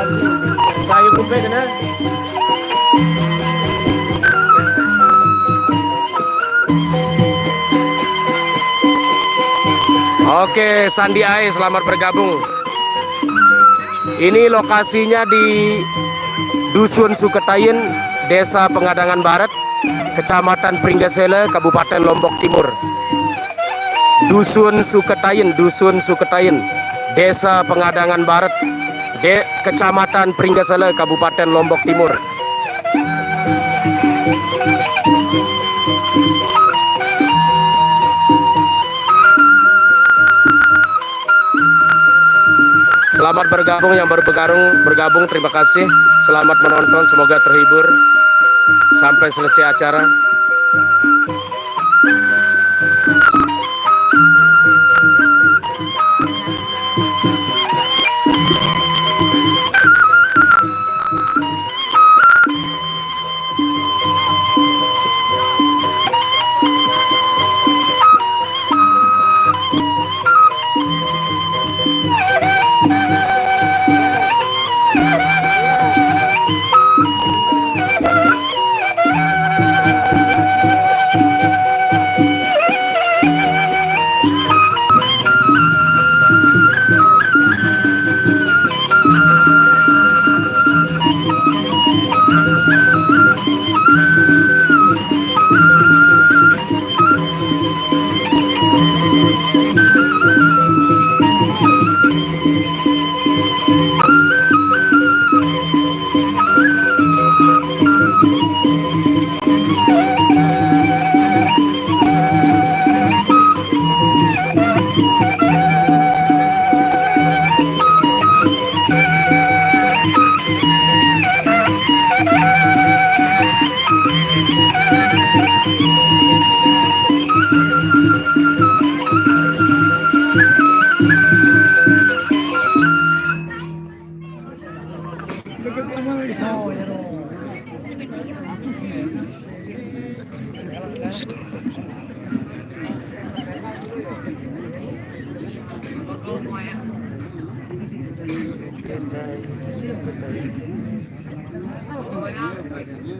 kasih. Saya kumpe kena. Oke, Sandi Ae, selamat bergabung. Ini lokasinya di Dusun Suketayin, Desa Pengadangan Barat, Kecamatan Pringgesele, Kabupaten Lombok Timur. Dusun Suketayin, Desa Pengadangan Barat, Kecamatan Pringgesele, Kabupaten Lombok Timur. Selamat bergabung yang baru bergabung, terima kasih. Selamat menonton, semoga terhibur sampai selesai acara.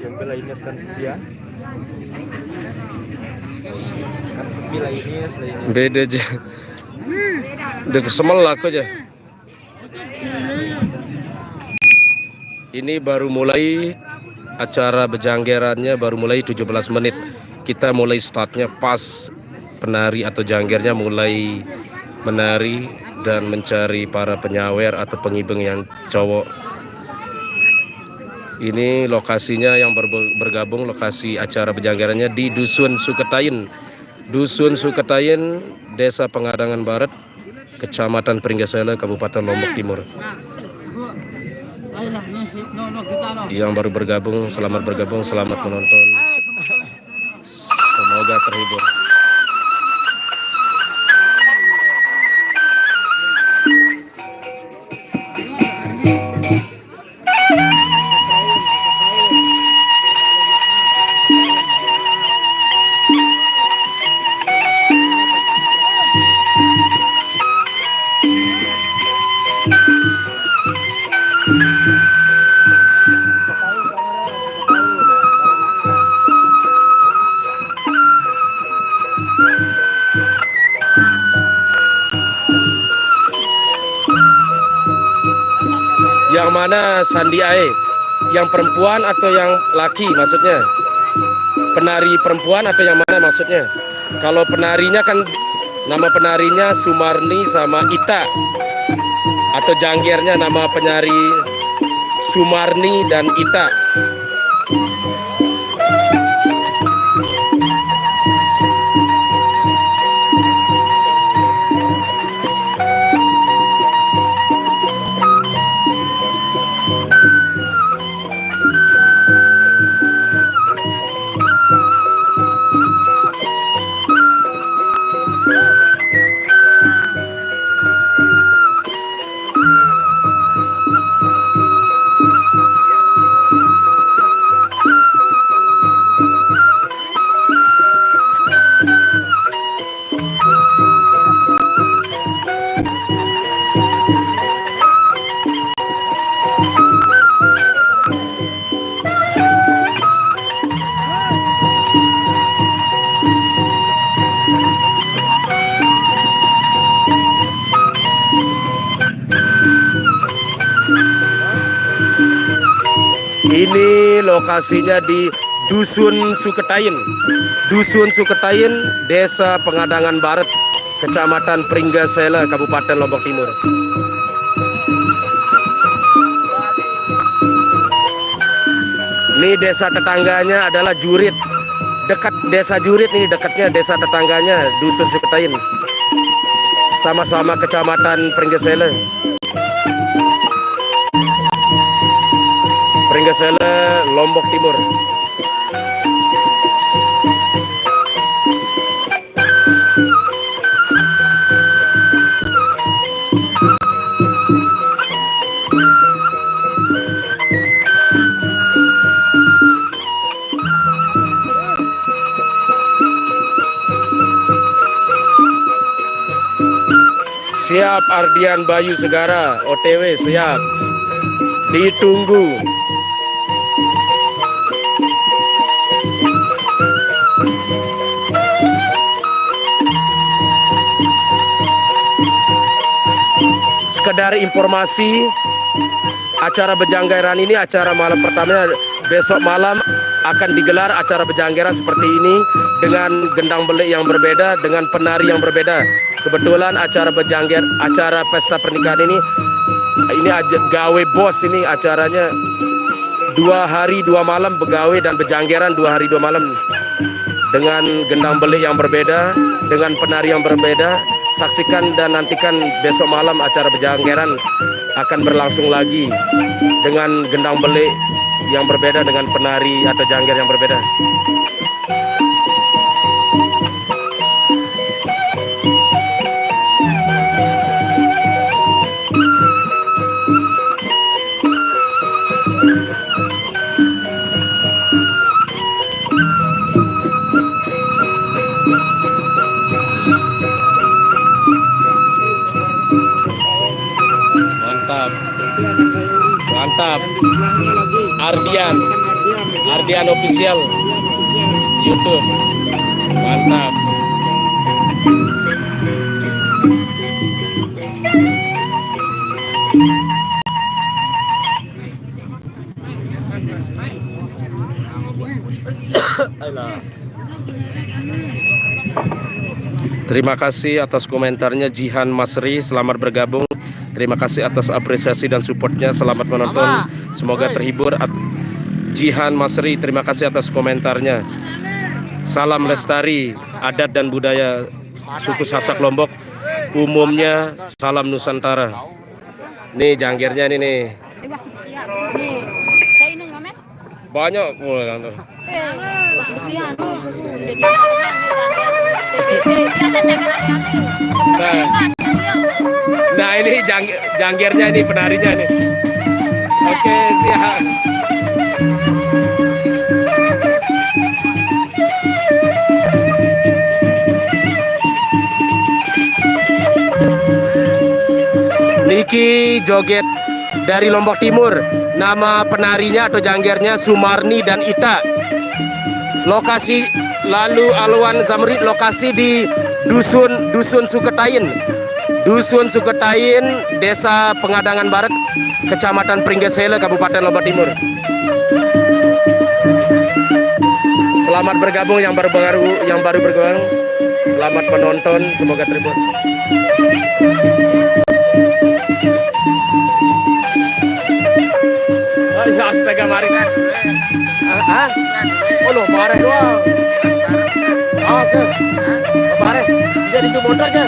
Yang lainnya sekarang setia. Sekarang sepi lainnya selain Beda aja. Udah kesemel aku aja. Ini baru mulai acara bejanggerannya, baru mulai 17 menit. Kita mulai startnya pas penari atau janggernya mulai menari dan mencari para penyawer atau pengibeng yang cowok. Ini lokasinya yang bergabung, lokasi acara bejanggerannya di Dusun Suketayin. Dusun Suketayin, Desa Pengadangan Barat, Kecamatan Pringgesele, Kabupaten Lombok Timur. Yang baru bergabung, selamat bergabung, selamat menonton. Semoga terhibur. Yang mana Sandi Ae? Yang perempuan atau yang laki maksudnya? Penari perempuan atau yang mana maksudnya? Kalau penarinya kan nama penarinya Sumarni sama Ita. Atau janggernya nama penari Sumarni dan Ita. Ini lokasinya di Dusun Suketain. Dusun Suketain, Desa Pengadangan Barat, Kecamatan Pringgasela, Kabupaten Lombok Timur. Ini desa tetangganya adalah Jurit. Dekat desa Jurit ini, dekatnya desa tetangganya Dusun Suketain. Sama-sama Kecamatan Pringgasela. Pringgasela, Lombok Timur. Siap Ardian Bayu Segara, OTW siap. Ditunggu. Sekedar informasi, acara Bejanggeran ini acara malam pertamanya. Besok malam akan digelar acara Bejanggeran seperti ini dengan gendang belik yang berbeda, dengan penari yang berbeda. Kebetulan acara acara pesta pernikahan ini gawe bos, ini acaranya 2 hari 2 malam begawe dan Bejanggeran 2 hari 2 malam dengan gendang belik yang berbeda, dengan penari yang berbeda. Saksikan dan nantikan besok malam acara Bejanggeran akan berlangsung lagi dengan gendang belik yang berbeda, dengan penari atau jangger yang berbeda. Mantap. Ardian official YouTube. Mantap. Terima kasih atas komentarnya Jihan Masri, selamat bergabung. Terima kasih atas apresiasi dan supportnya, selamat menonton, semoga terhibur. Jihan Masri, terima kasih atas komentarnya. Salam lestari adat dan budaya suku Sasak Lombok, umumnya salam Nusantara. Nih janggernya ini nih. Banyak. Nah ini janggernya ini, penarinya nih. Oke, siap. Niki joget dari Lombok Timur. Nama penarinya atau janggernya Sumarni dan Ita. Lokasi lalu Alwan Zamrit, lokasi di Dusun Suketain. Dusun Suketain, Desa Pengadangan Barat, Kecamatan Pringgasela, Kabupaten Lombok Timur. Selamat bergabung yang baru bergabung. Selamat menonton, semoga terhibur. Astaga, mari. Oh lo, bareng doang. Oke. Bareng. Jadi itu motornya.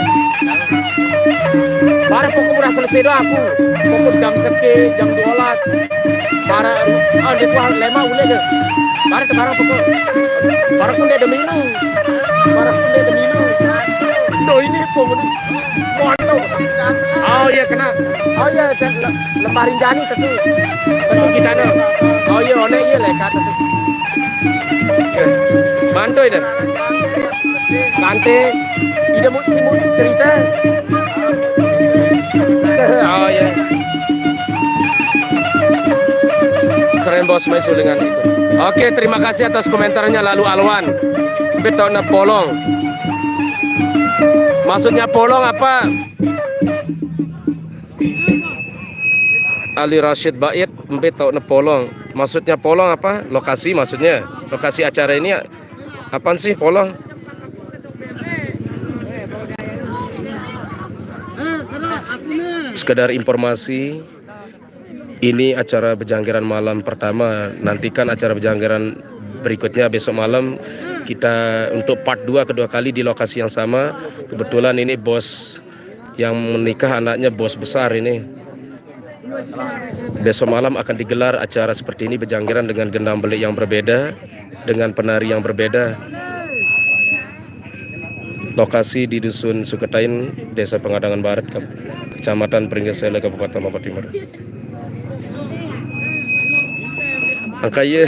Bareng pokok udah selesai doang aku. Pokok jam seke, jam 12. Bareng. Dia tuh lema boleh deh. Bareng pokok. Bareng pun dia ada minum. Tuh ini pokok. Motor. Oh iya kena. Oh iya lembarin jani tentu. Bentuk kita nih. Oh iya one iya lekat tentu. Mantu itu. Kante. Ida mau cerita. Oh iya. Keren bos main sulingan itu. Oke, terima kasih atas komentarnya. Lalu Alwan. Betona polong. Maksudnya polong apa? Ali Rashid Bait, mbet tau nepolong. Maksudnya polong apa? Lokasi maksudnya. Lokasi acara ini apaan sih polong? Sekedar informasi, ini acara Bejanggeran malam pertama. Nantikan acara Bejanggeran berikutnya besok malam. Kita untuk part 2 kedua kali di lokasi yang sama. Kebetulan ini bos yang menikah, anaknya bos besar ini. Besok malam akan digelar acara seperti ini, Bejanggeran dengan gendang belik yang berbeda, dengan penari yang berbeda. Lokasi di Dusun Suketain, Desa Pengadangan Barat, Kecamatan Pringgesele, Kabupaten Lombok Timur. Angkaya.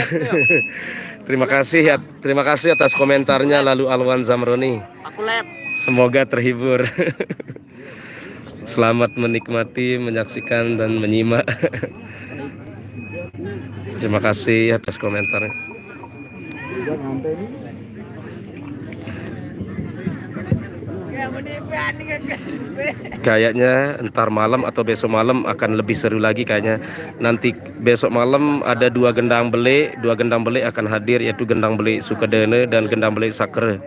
Terima kasih atas komentarnya Lalu Alwan Zamroni. Semoga terhibur. Selamat menikmati, menyaksikan dan menyimak. Terima kasih atas komentarnya. Kayaknya entar malam atau besok malam akan lebih seru lagi kayaknya. Nanti besok malam ada dua gendang belik akan hadir, yaitu gendang belik Sukadene dan gendang belik Sakre.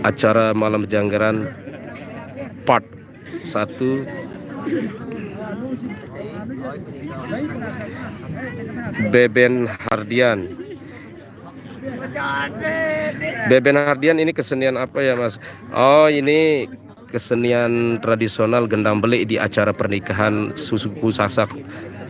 Acara malam Bejanggeran part 1. Beben Hardian. Beben Hardian ini kesenian apa ya Mas? Oh, ini kesenian tradisional gendang belik di acara pernikahan suku Sasak.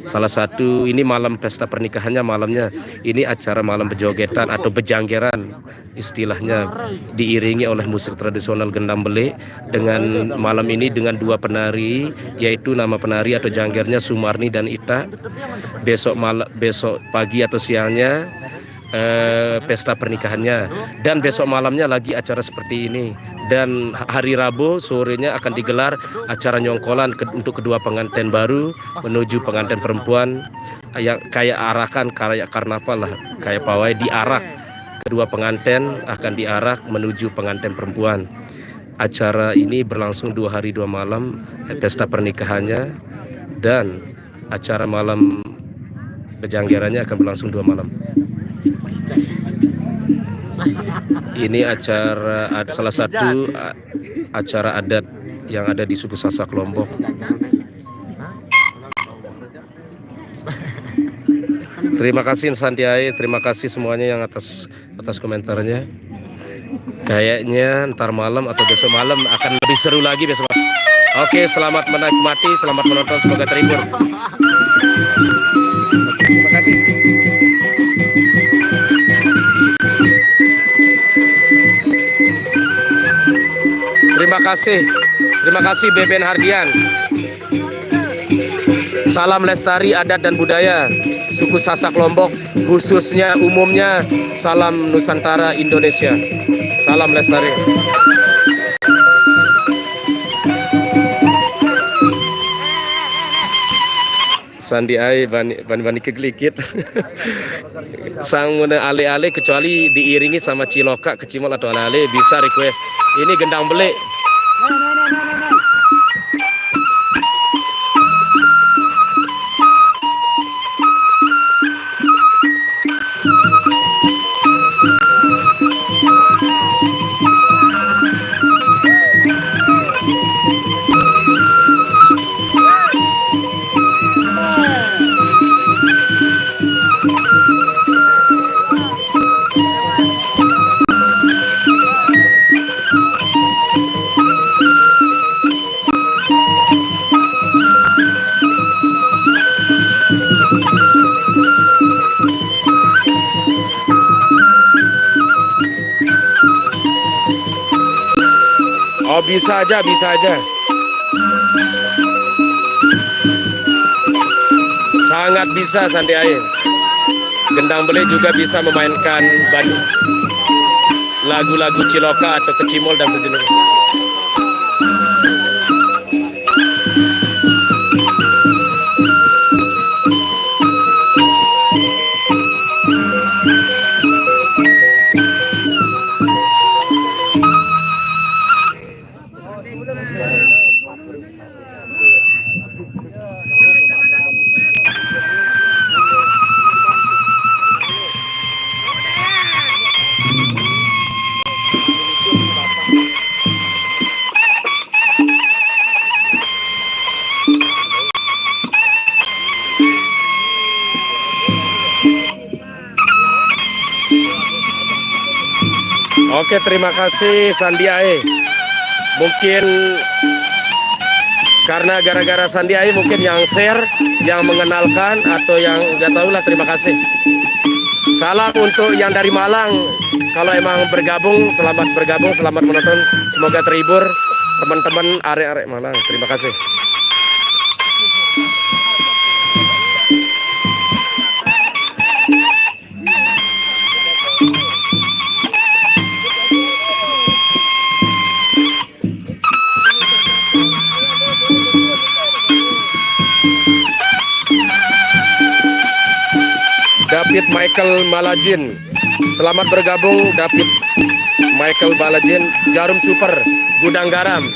Salah satu, ini malam pesta pernikahannya malamnya. Ini acara malam bejogetan atau bejanggeran istilahnya, diiringi oleh musik tradisional gendang belik dengan malam ini dengan dua penari, yaitu nama penari atau janggernya Sumarni dan Ita. Besok pagi atau siangnya pesta pernikahannya, dan besok malamnya lagi acara seperti ini, dan hari Rabu sorenya akan digelar acara nyongkolan untuk kedua pengantin baru menuju pengantin perempuan, yang kayak arakan, kayak karnaval lah, kayak pawai diarak. Kedua pengantin akan diarak menuju pengantin perempuan. Acara ini berlangsung 2 hari 2 malam, pesta pernikahannya, dan acara malam bejanggerannya akan berlangsung 2 malam. Ini acara salah satu acara adat yang ada di suku Sasak Lombok. Terima kasih Sandiai, terima kasih semuanya yang atas komentarnya. Kayaknya ntar malam atau besok malam akan lebih seru lagi besok. Oke, selamat menikmati, selamat menonton, semoga terhibur. Terima kasih. Terima kasih Beben Hardian. Salam lestari adat dan budaya suku Sasak Lombok, khususnya umumnya salam Nusantara Indonesia. Salam lestari. Sandi ai bani kegelikit. Sang muna ale-ale kecuali diiringi sama ciloka, kecimol atau ale-ale bisa request. Ini gendang belik. Oh, bisa aja. Sangat bisa Sandi Air. Gendang belik juga bisa memainkan lagu-lagu ciloka atau kecimol dan sejenisnya. Oke, terima kasih Sandi Ae. Mungkin karena gara-gara Sandi Ae mungkin yang share, yang mengenalkan atau yang nggak tahu lah. Terima kasih. Salam untuk yang dari Malang. Kalau emang bergabung, selamat menonton. Semoga terhibur teman-teman arek-arek Malang. Terima kasih. David Michael Malajin, selamat bergabung David Michael Malajin. Jarum Super, Gudang Garam.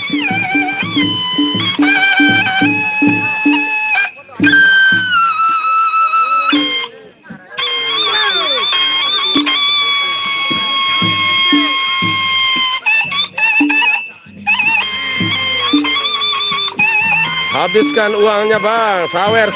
Habiskan uangnya bang, sawer.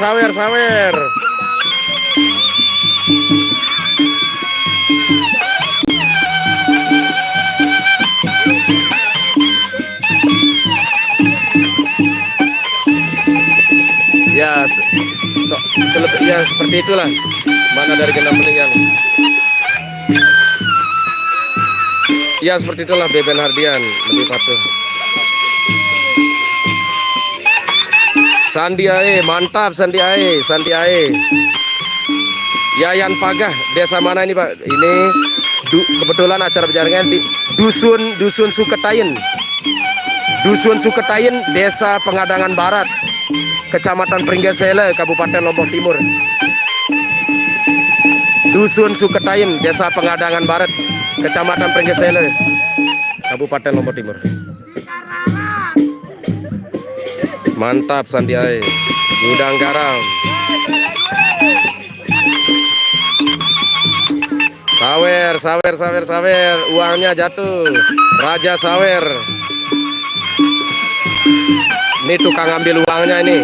Ya, ya seperti itulah. Mana dari genap meninggal. Ya seperti itulah Beben Hardian lebih patuh. Sandi Ae, mantap Sandi Ae. Yayan Pagah, desa mana ini Pak? Ini kebetulan acara berjalan di Dusun Suketain. Dusun Suketain, Desa Pengadangan Barat, Kecamatan Pringgesele, Kabupaten Lombok Timur. Dusun Suketain, Desa Pengadangan Barat, Kecamatan Pringgesele, Kabupaten Lombok Timur. Mantap Sandi Ae. Gudang Garam. Sawer. Uangnya jatuh. Raja sawer. Ini tukang ambil uangnya ini.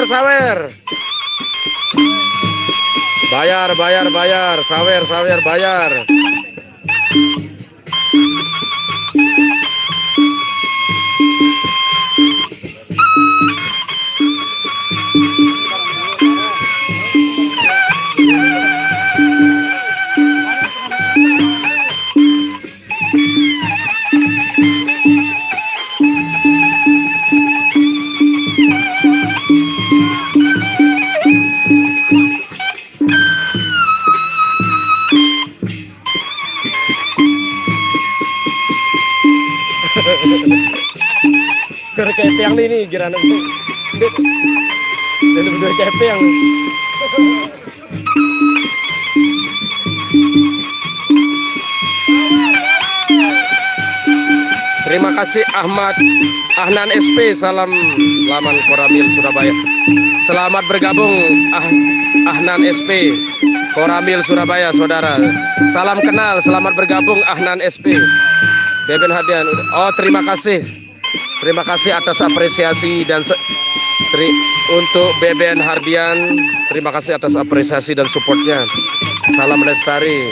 Sawer. Bayar. Sawer, bayar. Kepeang ini girana itu. Dan udah kepeang. Terima kasih Ahnan SP, salam laman Koramil Surabaya. Selamat bergabung Ahnan SP Koramil Surabaya saudara. Salam kenal, selamat bergabung Ahnan SP. Beben Hardian. Oh, terima kasih atas apresiasi dan untuk Beben Hardian. Terima kasih atas apresiasi dan supportnya. Salam lestari.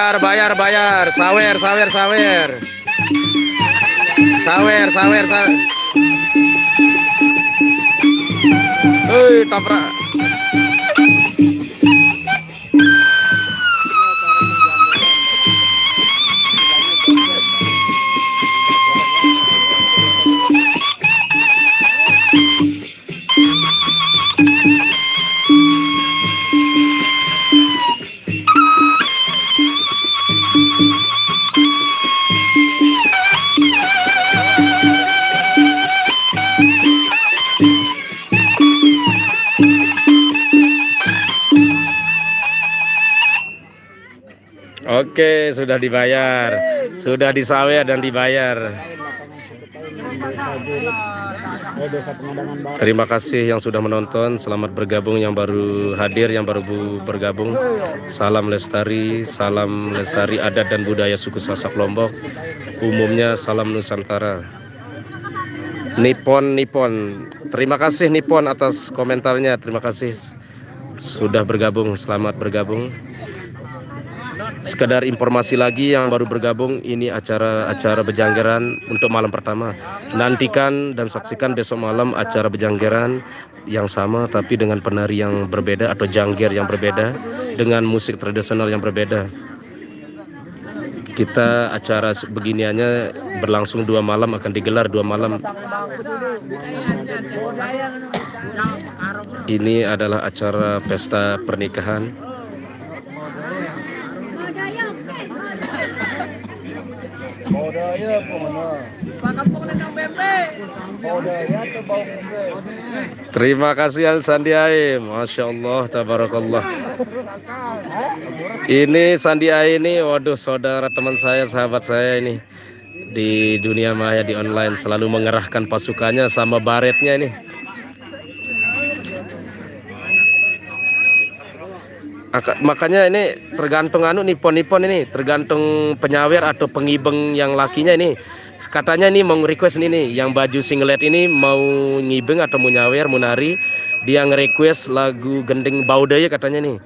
Bayar, bayar, bayar. Sawer, sawer, sawer. Sawer, sawer, sawer. Hei, tabrak. Oke, sudah dibayar. Sudah disawer dan dibayar. Terima kasih yang sudah menonton. Selamat bergabung yang baru hadir, yang baru bergabung. Salam lestari adat dan budaya suku Sasak Lombok. Umumnya salam Nusantara. Nippon. Terima kasih Nippon atas komentarnya. Terima kasih sudah bergabung. Selamat bergabung. Sekedar informasi lagi yang baru bergabung, ini acara Bejanggeran untuk malam pertama. Nantikan dan saksikan besok malam acara Bejanggeran yang sama tapi dengan penari yang berbeda atau jangger yang berbeda, dengan musik tradisional yang berbeda. Kita acara beginiannya berlangsung 2 malam, akan digelar 2 malam. Ini adalah acara pesta pernikahan. Terima kasih Sandi Ae, Masya Allah, tabarakallah. Ini Sandi Ae ini, waduh, saudara teman saya, sahabat saya ini di dunia maya, di online, selalu mengerahkan pasukannya sama baretnya ini. Makanya ini tergantung Nippon ini, tergantung penyawer atau pengibeng yang lakinya ini. Katanya ini mau request ini yang baju singlet ini mau ngibeng atau mau nyawer, mau nari. Dia nge-request lagu Gending Baudaya katanya nih.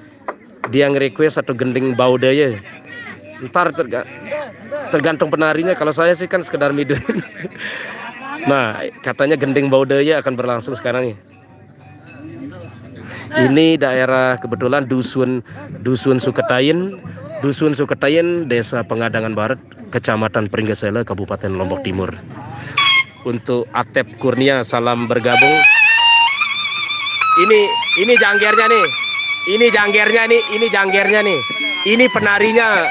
Dia nge-request atau Gending Baudaya. Ntar tergantung penarinya. Kalau saya sih kan sekedar midoin. Nah, katanya Gending Baudaya akan berlangsung sekarang nih. Ini daerah kebetulan Dusun Suketayin, Desa Pengadangan Barat, Kecamatan Pringgesela, Kabupaten Lombok Timur. Untuk Atep Kurnia, salam bergabung. Ini janggernya nih. Ini penarinya.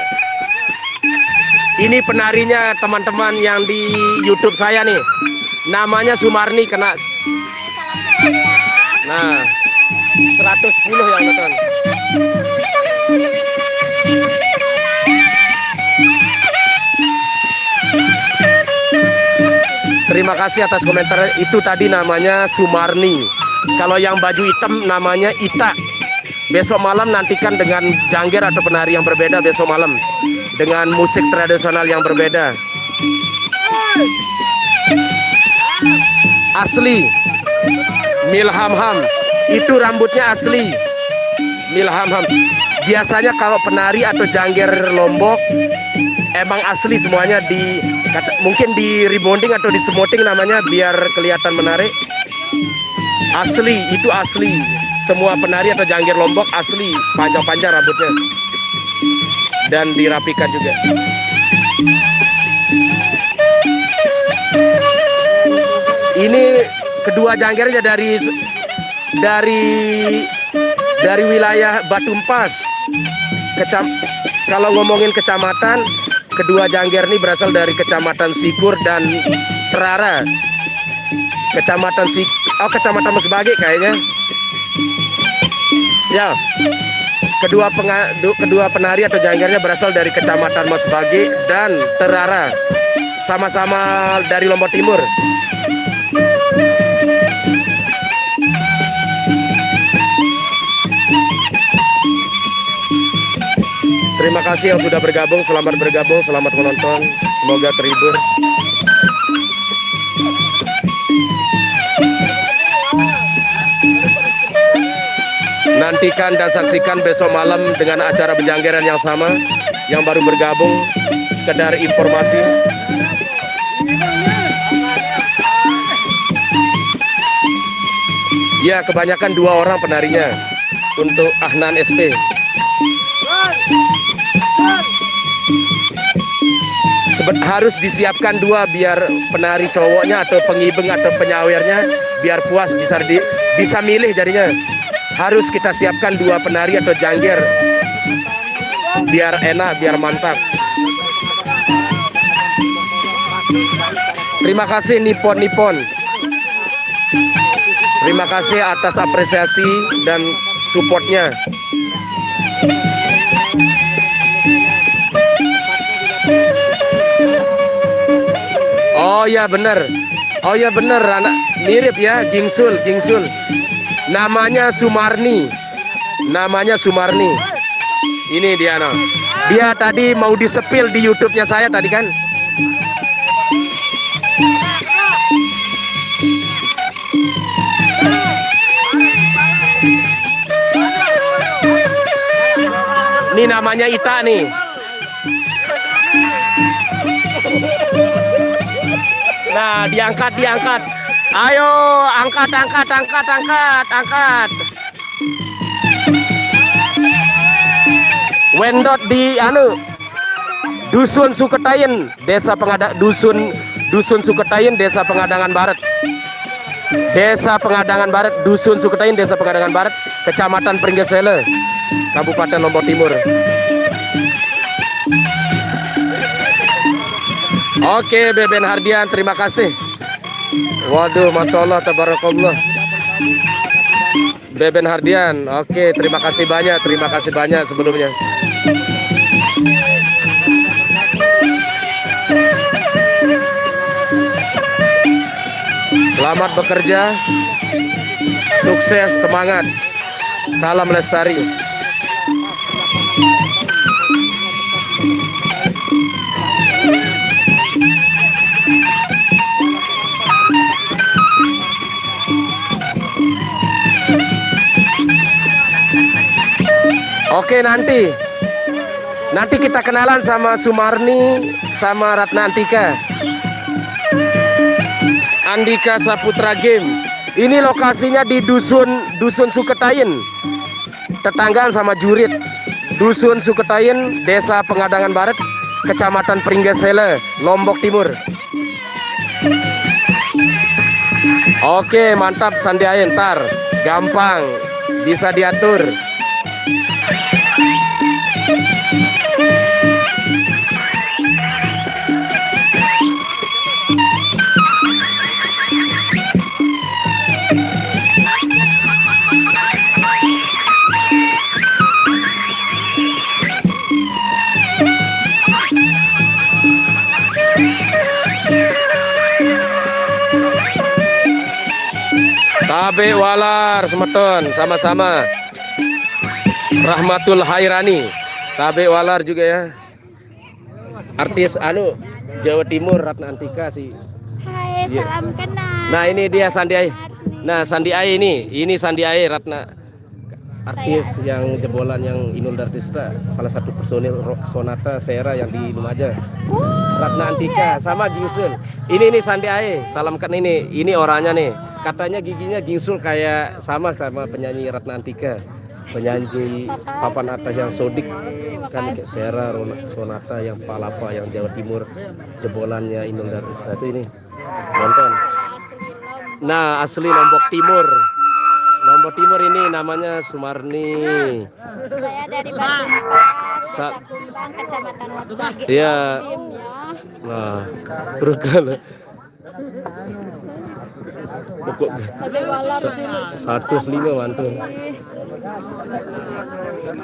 Ini penarinya teman-teman yang di YouTube saya nih. Namanya Sumarni kena. Nah, 110 yang nonton. Terima kasih atas komentar itu tadi, namanya Sumarni. Kalau yang baju hitam namanya Ita. Besok malam nantikan dengan jangger atau penari yang berbeda besok malam, dengan musik tradisional yang berbeda. Asli Milhamham. Itu rambutnya asli Milhamham. Biasanya kalau penari atau jangger Lombok emang asli semuanya, mungkin di rebonding atau di smoting namanya biar kelihatan menarik. Asli, itu asli. Semua penari atau jangger Lombok asli, panjang-panjang rambutnya. Dan dirapikan juga. Ini kedua janggernya dari wilayah Batumpas. Kalau ngomongin kecamatan, kedua jangger ini berasal dari Kecamatan Sikur dan Terara. Kecamatan Mesbage kayaknya. Ya. Kedua penari atau janggernya berasal dari Kecamatan Mesbage dan Terara. Sama-sama dari Lombok Timur. Terima kasih yang sudah bergabung, selamat bergabung, selamat menonton, semoga terhibur. Nantikan dan saksikan besok malam dengan acara Bejanggeran yang sama, yang baru bergabung, sekedar informasi. Ya, kebanyakan 2 orang penarinya untuk Ahnan SP. Harus disiapkan 2 biar penari cowoknya atau pengibeng atau penyawernya biar puas, bisa milih jadinya. Harus kita siapkan 2 penari atau jangger biar enak, biar mantap. Terima kasih Nippon. Terima kasih atas apresiasi dan supportnya. Oh ya benar, anak mirip ya, Gingsul. Namanya Sumarni. Ini dia no. Dia tadi mau disepil di YouTube-nya saya tadi kan. Ini namanya Ita nih. Nah, diangkat. Ayo, angkat. Wendot di Dusun Suketayen, Dusun Suketayen, Desa Pengadangan Barat. Dusun Suketayen, Desa Pengadangan Barat, Kecamatan Pringgesele, Kabupaten Lombok Timur. Oke, Beben Hardian, terima kasih. Waduh, Masya Allah, tabarakallah. Beben Hardian, oke, terima kasih banyak sebelumnya. Selamat bekerja, sukses, semangat. Salam lestari. Oke, nanti kita kenalan sama Sumarni sama Ratna Andika Saputra Game. Ini lokasinya di Dusun Suketayen, tetanggaan sama Jurit. Dusun Suketayen, Desa Pengadangan Barat, Kecamatan Pringgesele, Lombok Timur. Oke, mantap Sandiaye, ntar gampang bisa diatur. Tabe Walar Semeton, sama-sama. Rahmatul Hairani, Tabe Walar juga ya. Artis Jawa Timur, Ratna Antika sih. Hai, salam kenal. Nah, ini dia Sandiaye. Nah, Sandiaye ini Sandiaye Ratna, artis yang jebolan yang Inul Daratista, salah satu personil Sonata Sera yang di Lumajang. Ratna Antika sama Gingsul. Ini Sandiaye, salam kan ini orangnya nih. Katanya giginya Gingsul kayak sama penyanyi Ratna Antika, penyanyi papan atas yang sodik kan, kayak Sera, Sonata yang Palapa yang Jawa Timur, jebolannya Inul Daratista itu ini. Nonton. Nah, asli Lombok Timur ini namanya Sumarni. Saya dari Batu Desa Kumbang, Kecamatan Mas Bagi. Iya. Nah, terus kalau pokok 105 mantul.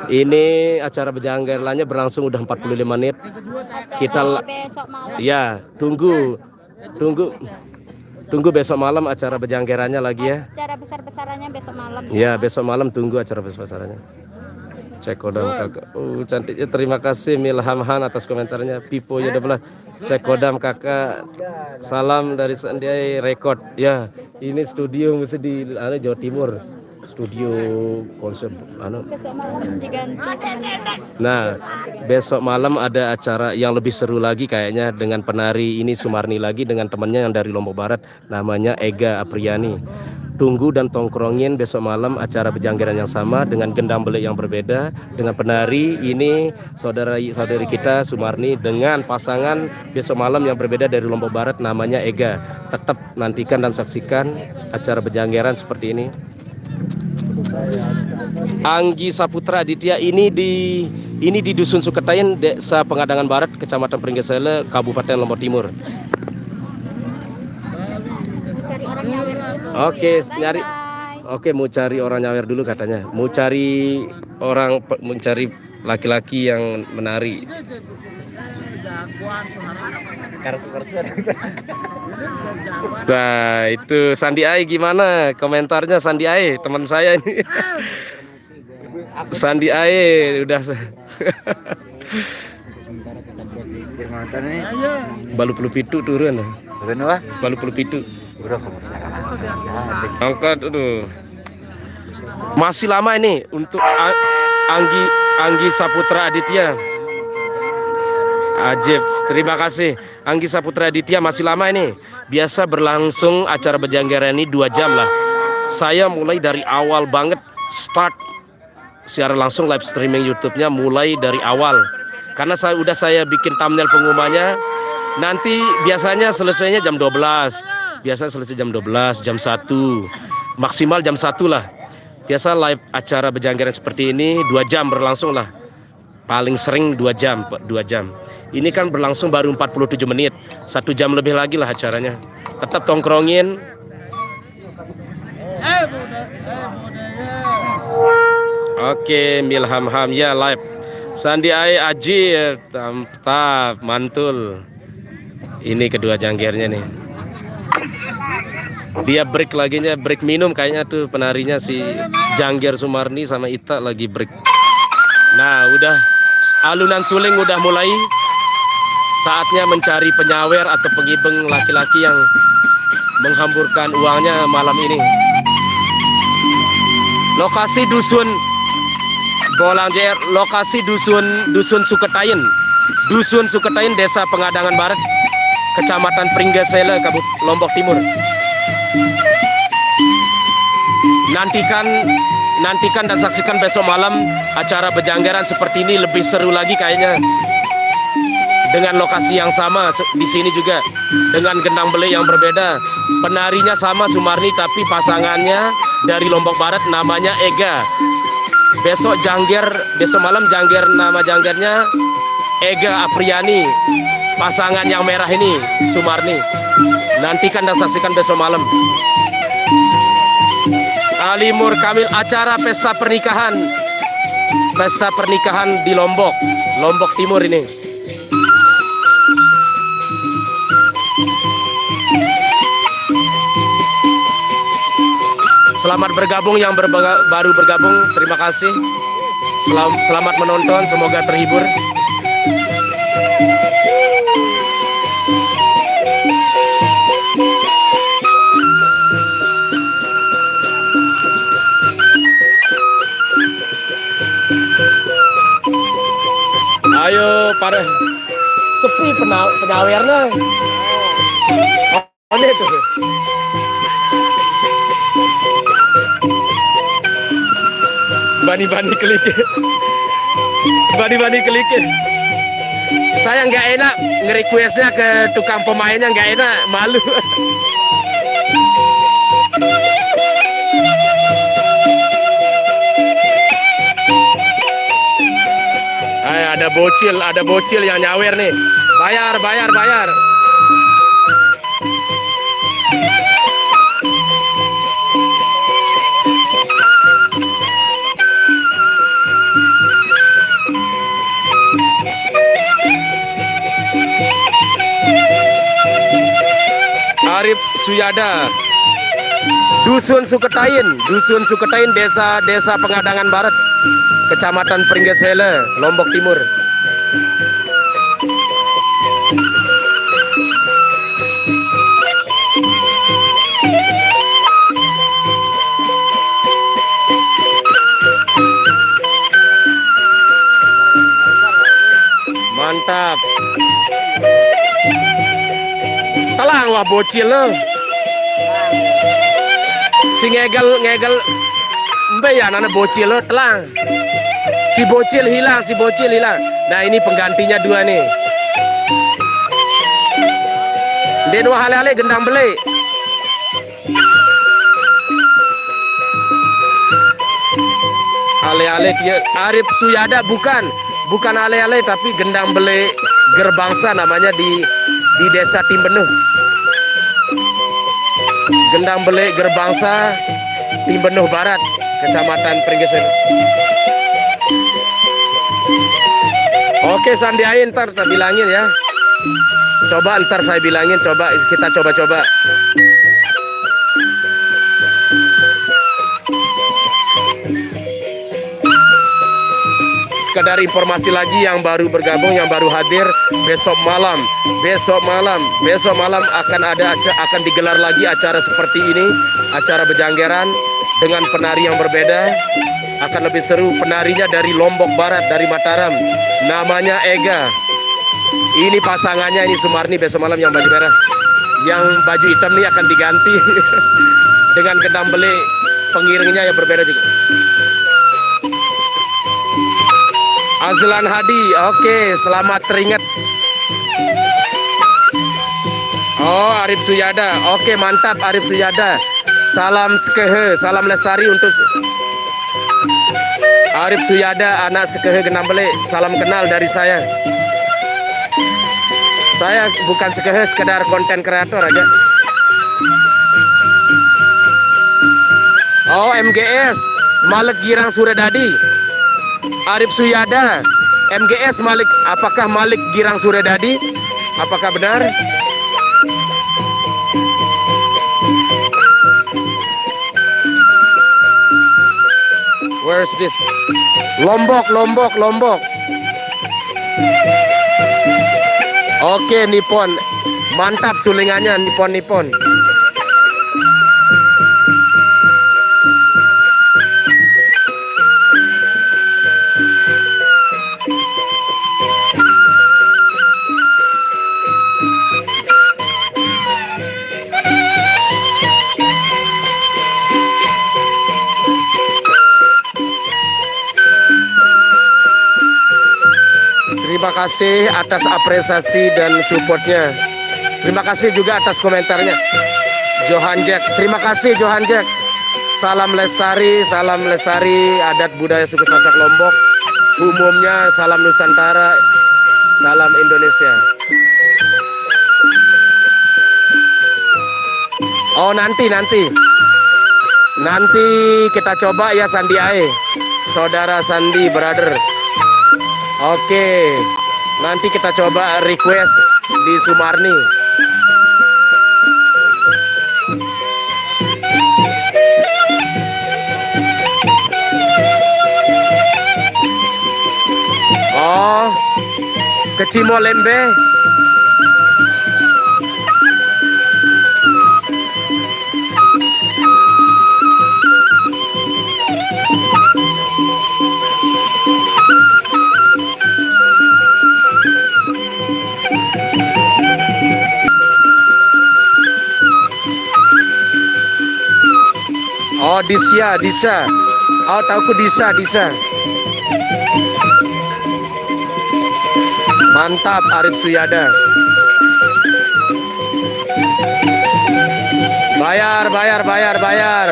Ini acara berjanggerlannya berlangsung udah 45 menit. Kita besok malam. ya tunggu besok malam acara berjanggerannya lagi ya. Acara besar-besarannya besok malam. Ya, besok malam tunggu acara besar-besarannya. Cek kodam kakak. Cantiknya, terima kasih Milhamhan atas komentarnya. Pipo ya belah. Cek kodam kakak. Salam dari Sandiaye Record. Ya, ini studio mesti di Jawa Timur. studio konsep Besok malam diganti teman-teman. Nah, besok malam ada acara yang lebih seru lagi kayaknya dengan penari ini Sumarni lagi dengan temannya yang dari Lombok Barat namanya Ega Apriani. Tunggu dan tongkrongin besok malam acara bejanggeran yang sama dengan gendang belik yang berbeda dengan penari ini saudari kita Sumarni dengan pasangan besok malam yang berbeda dari Lombok Barat namanya Ega. Tetap nantikan dan saksikan acara bejanggeran seperti ini. Anggi Saputra Aditya ini di Dusun Suketayan, Desa Pengadangan Barat, Kecamatan Pringgesele, Kabupaten Lombok Timur. Cari orang nyawer dulu. Oke, Ya, nyari. bye-bye. Oke, mau cari orang nyawer dulu katanya. Mau cari laki-laki yang menari. Nah, itu Sandi Ae gimana? Komentarnya Sandi Ae, teman saya ini. Sandi Ae udah balu pelu pitu turun. Balu pelu pitu. Angkat, aduh. Masih lama ini untuk Anggi Saputra Aditya. Ajib, terima kasih Anggi Saputra Aditya, masih lama ini. Biasa berlangsung acara bejanggeran ini 2 jam lah. Saya mulai dari awal banget start secara langsung live streaming YouTube-nya mulai dari awal. Karena saya bikin thumbnail pengumumannya. Nanti biasanya selesainya jam 12. Biasa selesai jam 12, jam 1. Maksimal jam 1 lah. Biasa live acara bejanggeran seperti ini 2 jam berlangsung lah. Paling sering 2 jam, 2 jam. Ini kan berlangsung baru 47 menit. 1 jam lebih lagi lah acaranya. Tetap tongkrongin. Oke, Milham Ham ya live. Sandi Ae Aji mantap, mantul. Ini kedua janggernya nih. Dia break laginya, break minum kayaknya tuh penarinya si Jangger Sumarni sama Ita lagi break. Nah, udah alunan suling udah mulai. Saatnya mencari penyawer atau pengibeng laki-laki yang menghamburkan uangnya malam ini. Lokasi dusun Bolang JR, lokasi dusun Suketayan. Dusun Suketayan, Desa Pengadangan Barat, Kecamatan Pringgesele, Kabupaten Lombok Timur. Nantikan dan saksikan besok malam acara bejanggeran seperti ini, lebih seru lagi kayaknya. Dengan lokasi yang sama di sini juga dengan gendang belik yang berbeda. Penarinya sama Sumarni tapi pasangannya dari Lombok Barat namanya Ega. Besok malam jangger, nama janggernya Ega Apriani. Pasangan yang merah ini Sumarni. Nantikan dan saksikan besok malam. Alimur Kamil, acara pesta pernikahan di Lombok Timur ini. Selamat bergabung yang baru bergabung, terima kasih. Selamat menonton, semoga terhibur. Ayo para sepi penyawernya. Oh, ini tuh. Bani-bani klik. Saya nggak enak nge-requestnya ke tukang pemainnya, nggak enak, malu. Ada bocil yang nyawer nih. Bayar. Arif Suyada, Dusun Suketayan, Desa Pengadangan Barat, Kecamatan Pringgesele, Lombok Timur. mantap. Telang wah bocil lo. Si ngegel mbe ya nana bocil lo telang. Si bocil hilang. Nah ini penggantinya dua nih. Dia dua hale-hale gendang beli. Ale-ale dia Arif Suyada bukan ale-ale tapi gendang beli gerbangsa namanya di desa Timbenuh. Gendang beli gerbangsa Timbenuh Barat, Kecamatan Pringgesan. Oke Sandiain ntar bilangin ya. Coba ntar saya bilangin, kita coba. Sekedar informasi lagi yang baru bergabung, yang baru hadir, besok malam akan digelar lagi acara seperti ini, acara Bejanggeran dengan penari yang berbeda, akan lebih seru. Penarinya dari Lombok Barat, dari Mataram, namanya Ega. Ini pasangannya, ini Sumarni besok malam yang baju merah. Yang baju hitam ini akan diganti dengan gendang beli, pengiringnya yang berbeda juga. Azlan Hadi, oke, selamat teringat. Oh, Arif Suyada, oke, mantap Arif Suyada. Salam Sekehe, salam lestari untuk Arif Suyada, anak Sekehe Genambele. Salam kenal dari saya. Saya bukan Sekehe, sekedar konten kreator aja. Oh, MGS, Malik Girang Suredadi. Arif Suyada, MGS Malik, apakah Malik Girang Suredadi? Apakah benar? Where's this? Lombok. Oke, Nippon. Mantap sulingannya, Nippon. Terima kasih atas apresiasi dan supportnya. Terima kasih juga atas komentarnya. Johan Jack, terima kasih Johan Jack. Salam lestari adat budaya suku Sasak Lombok. Umumnya salam Nusantara, salam Indonesia. Oh nanti kita coba ya Sandi Ae, saudara Sandi brother. Oke, nanti kita coba request di Sumarni. Oh, Kecimo Lembe. Oh, Disha. Oh, tahu Disha. Mantap Arif Suyada. Bayar. Sawer, bayar. Bayar,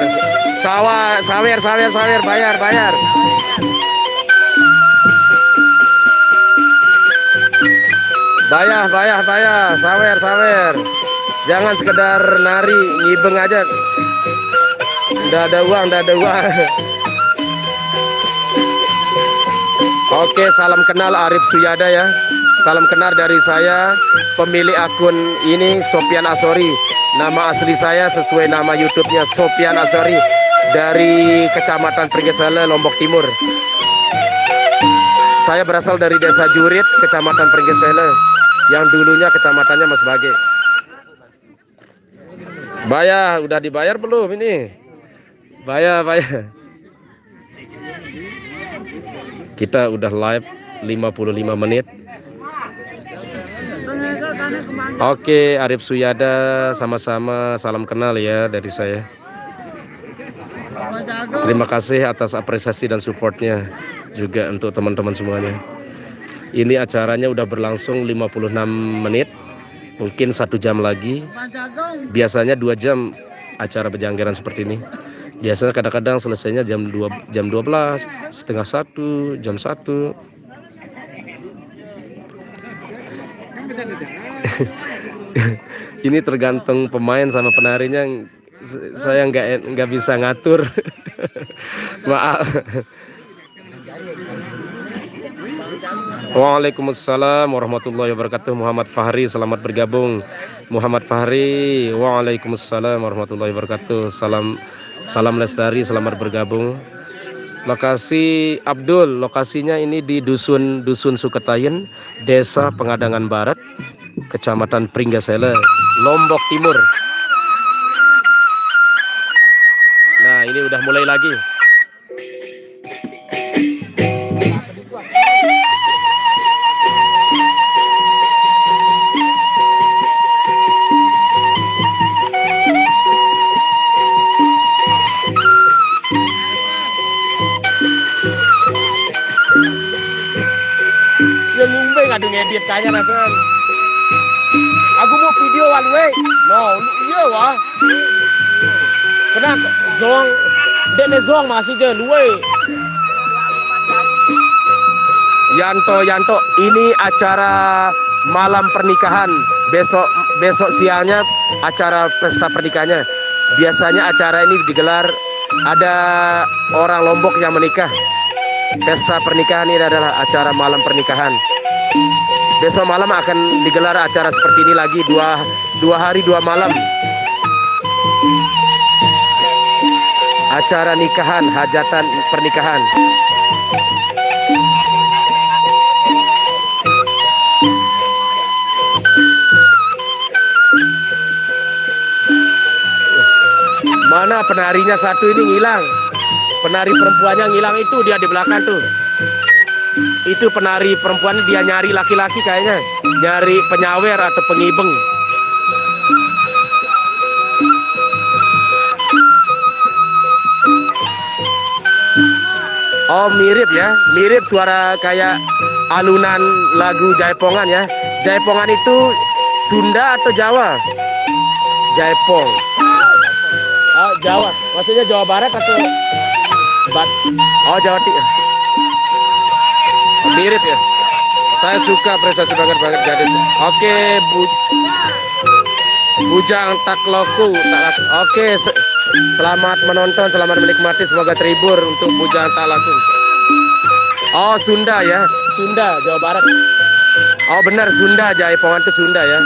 sawer. Jangan sekedar nari, ngibeng aja. Nggak ada uang. Oke, salam kenal Arif Suyada ya. Salam kenal dari saya, pemilik akun ini Sopian Asori. Nama asli saya sesuai nama YouTube-nya Sopian Asori dari Kecamatan Pringgesele, Lombok Timur. Saya berasal dari Desa Jurit, Kecamatan Pringgesele, yang dulunya kecamatannya Mas Bage. Bayar, udah dibayar belum ini? Bayar. Kita udah live 55 menit. Oke, Arif Suyada, sama-sama salam kenal ya dari saya. Terima kasih atas apresiasi dan supportnya juga untuk teman-teman semuanya. Ini acaranya udah berlangsung 56 menit, mungkin 1 jam lagi. Biasanya 2 jam acara Bejanggeran seperti ini. Biasanya kadang-kadang selesainya jam 12, setengah 1, jam 1. Ini tergantung pemain sama penarinya. Saya nggak bisa ngatur. Maaf. Waalaikumsalam warahmatullahi wabarakatuh. Muhammad Fahri, selamat bergabung. Muhammad Fahri, waalaikumsalam warahmatullahi wabarakatuh. Salam lestari, selamat bergabung. Lokasi Abdul, lokasinya ini di Dusun Suketayen, Desa Pengadangan Barat, Kecamatan Pringgasele, Lombok Timur. Nah, ini udah mulai lagi. Ya ngumbe ngadu ngedit kayaknya nasan. Aku mau video one way. No, iya wah. Kena zong, dene zong masih je luwe. Yanto, ini acara malam pernikahan. Besok siangnya acara pesta pernikahannya. Biasanya acara ini digelar ada orang Lombok yang menikah. Pesta pernikahan ini adalah acara malam pernikahan. Besok malam akan digelar acara seperti ini lagi, dua hari 2 malam. Acara nikahan, hajatan pernikahan. Mana penarinya satu ini ngilang. Penari perempuannya ngilang itu, dia di belakang tuh. Itu penari perempuan, dia nyari laki-laki kayaknya. Nyari penyawer atau pengibeng. Oh mirip ya, mirip suara kayak alunan lagu Jaipongan ya. Jaipongan itu Sunda atau Jawa? Jaipong. Oh Jawa, maksudnya Jawa Barat atau Jawa Timur. Oh, mirip ya. Saya suka prestasi banget gadis. Oke, Bujang Takloku. Oke, selamat menonton, selamat menikmati, semoga terhibur untuk Bujang Takloku. Oh, Sunda ya. Sunda, Jawa Barat. Oh, benar Sunda, Jaipongan itu Sunda ya.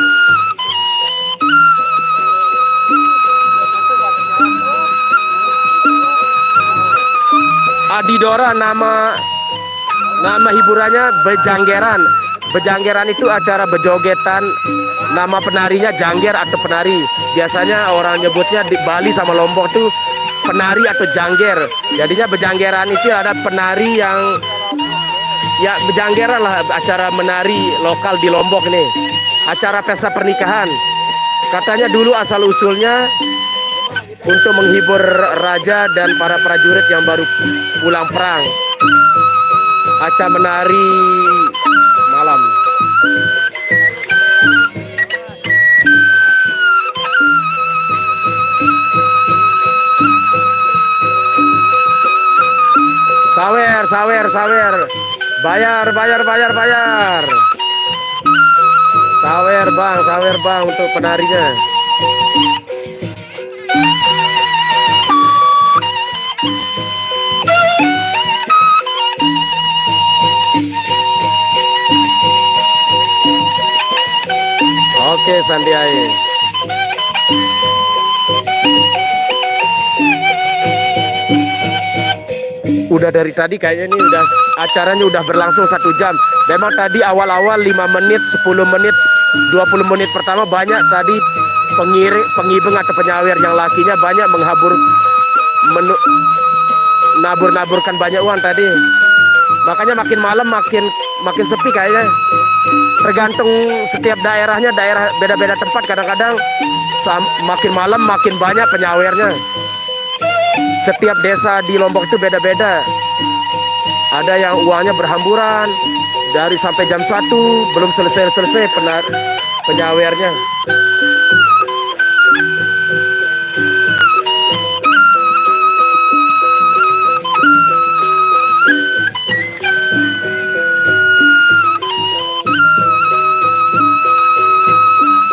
Adidora nama hiburannya Bejanggeran. Bejanggeran itu acara bejogetan. Nama penarinya jangger atau penari. Biasanya orang nyebutnya di Bali sama Lombok tuh penari atau jangger. Jadinya Bejanggeran itu ada penari yang ya Bejanggeran lah, acara menari lokal di Lombok ini. Acara pesta pernikahan. Katanya dulu asal usulnya untuk menghibur raja dan para prajurit yang baru pulang perang. Acara menari malam. Sawer. Bayar. Sawer bang untuk penarinya. Oke, Sandiae. Udah dari tadi kayaknya ini acaranya udah berlangsung 1 jam. Memang tadi awal-awal 5 menit, 10 menit, 20 menit pertama banyak tadi pengibeng atau penyawer yang lakinya banyak nabur-naburkan banyak uang tadi. Makanya makin malam makin sepi kayaknya. Tergantung setiap daerahnya, daerah beda-beda tempat. Kadang-kadang makin malam makin banyak penyawernya. Setiap desa di Lombok itu beda-beda. Ada yang uangnya berhamburan dari sampai jam 1 belum selesai penyawernya.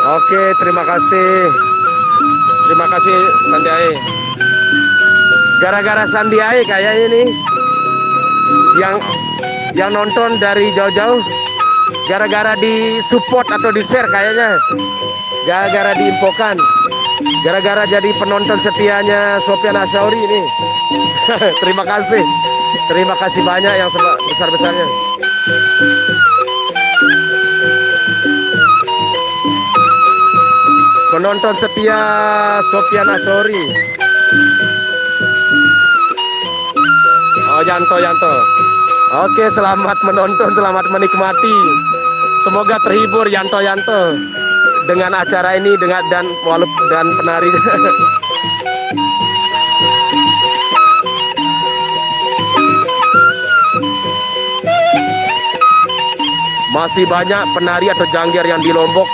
Oke, terima kasih. Terima kasih Sandi Ae. Gara-gara Sandi Ae kayaknya ini yang nonton dari jauh-jauh, gara-gara di support atau di share kayaknya, gara-gara diinfokan, gara-gara jadi penonton setianya Sofyan Asyauri ini. Terima kasih banyak yang besar-besarnya. Penonton setia Sofyan Asyauri. Oh, Yanto. Oke, selamat menonton, selamat menikmati. Semoga terhibur Yanto dengan acara ini dan penari. Masih banyak penari atau jangger yang di Lombok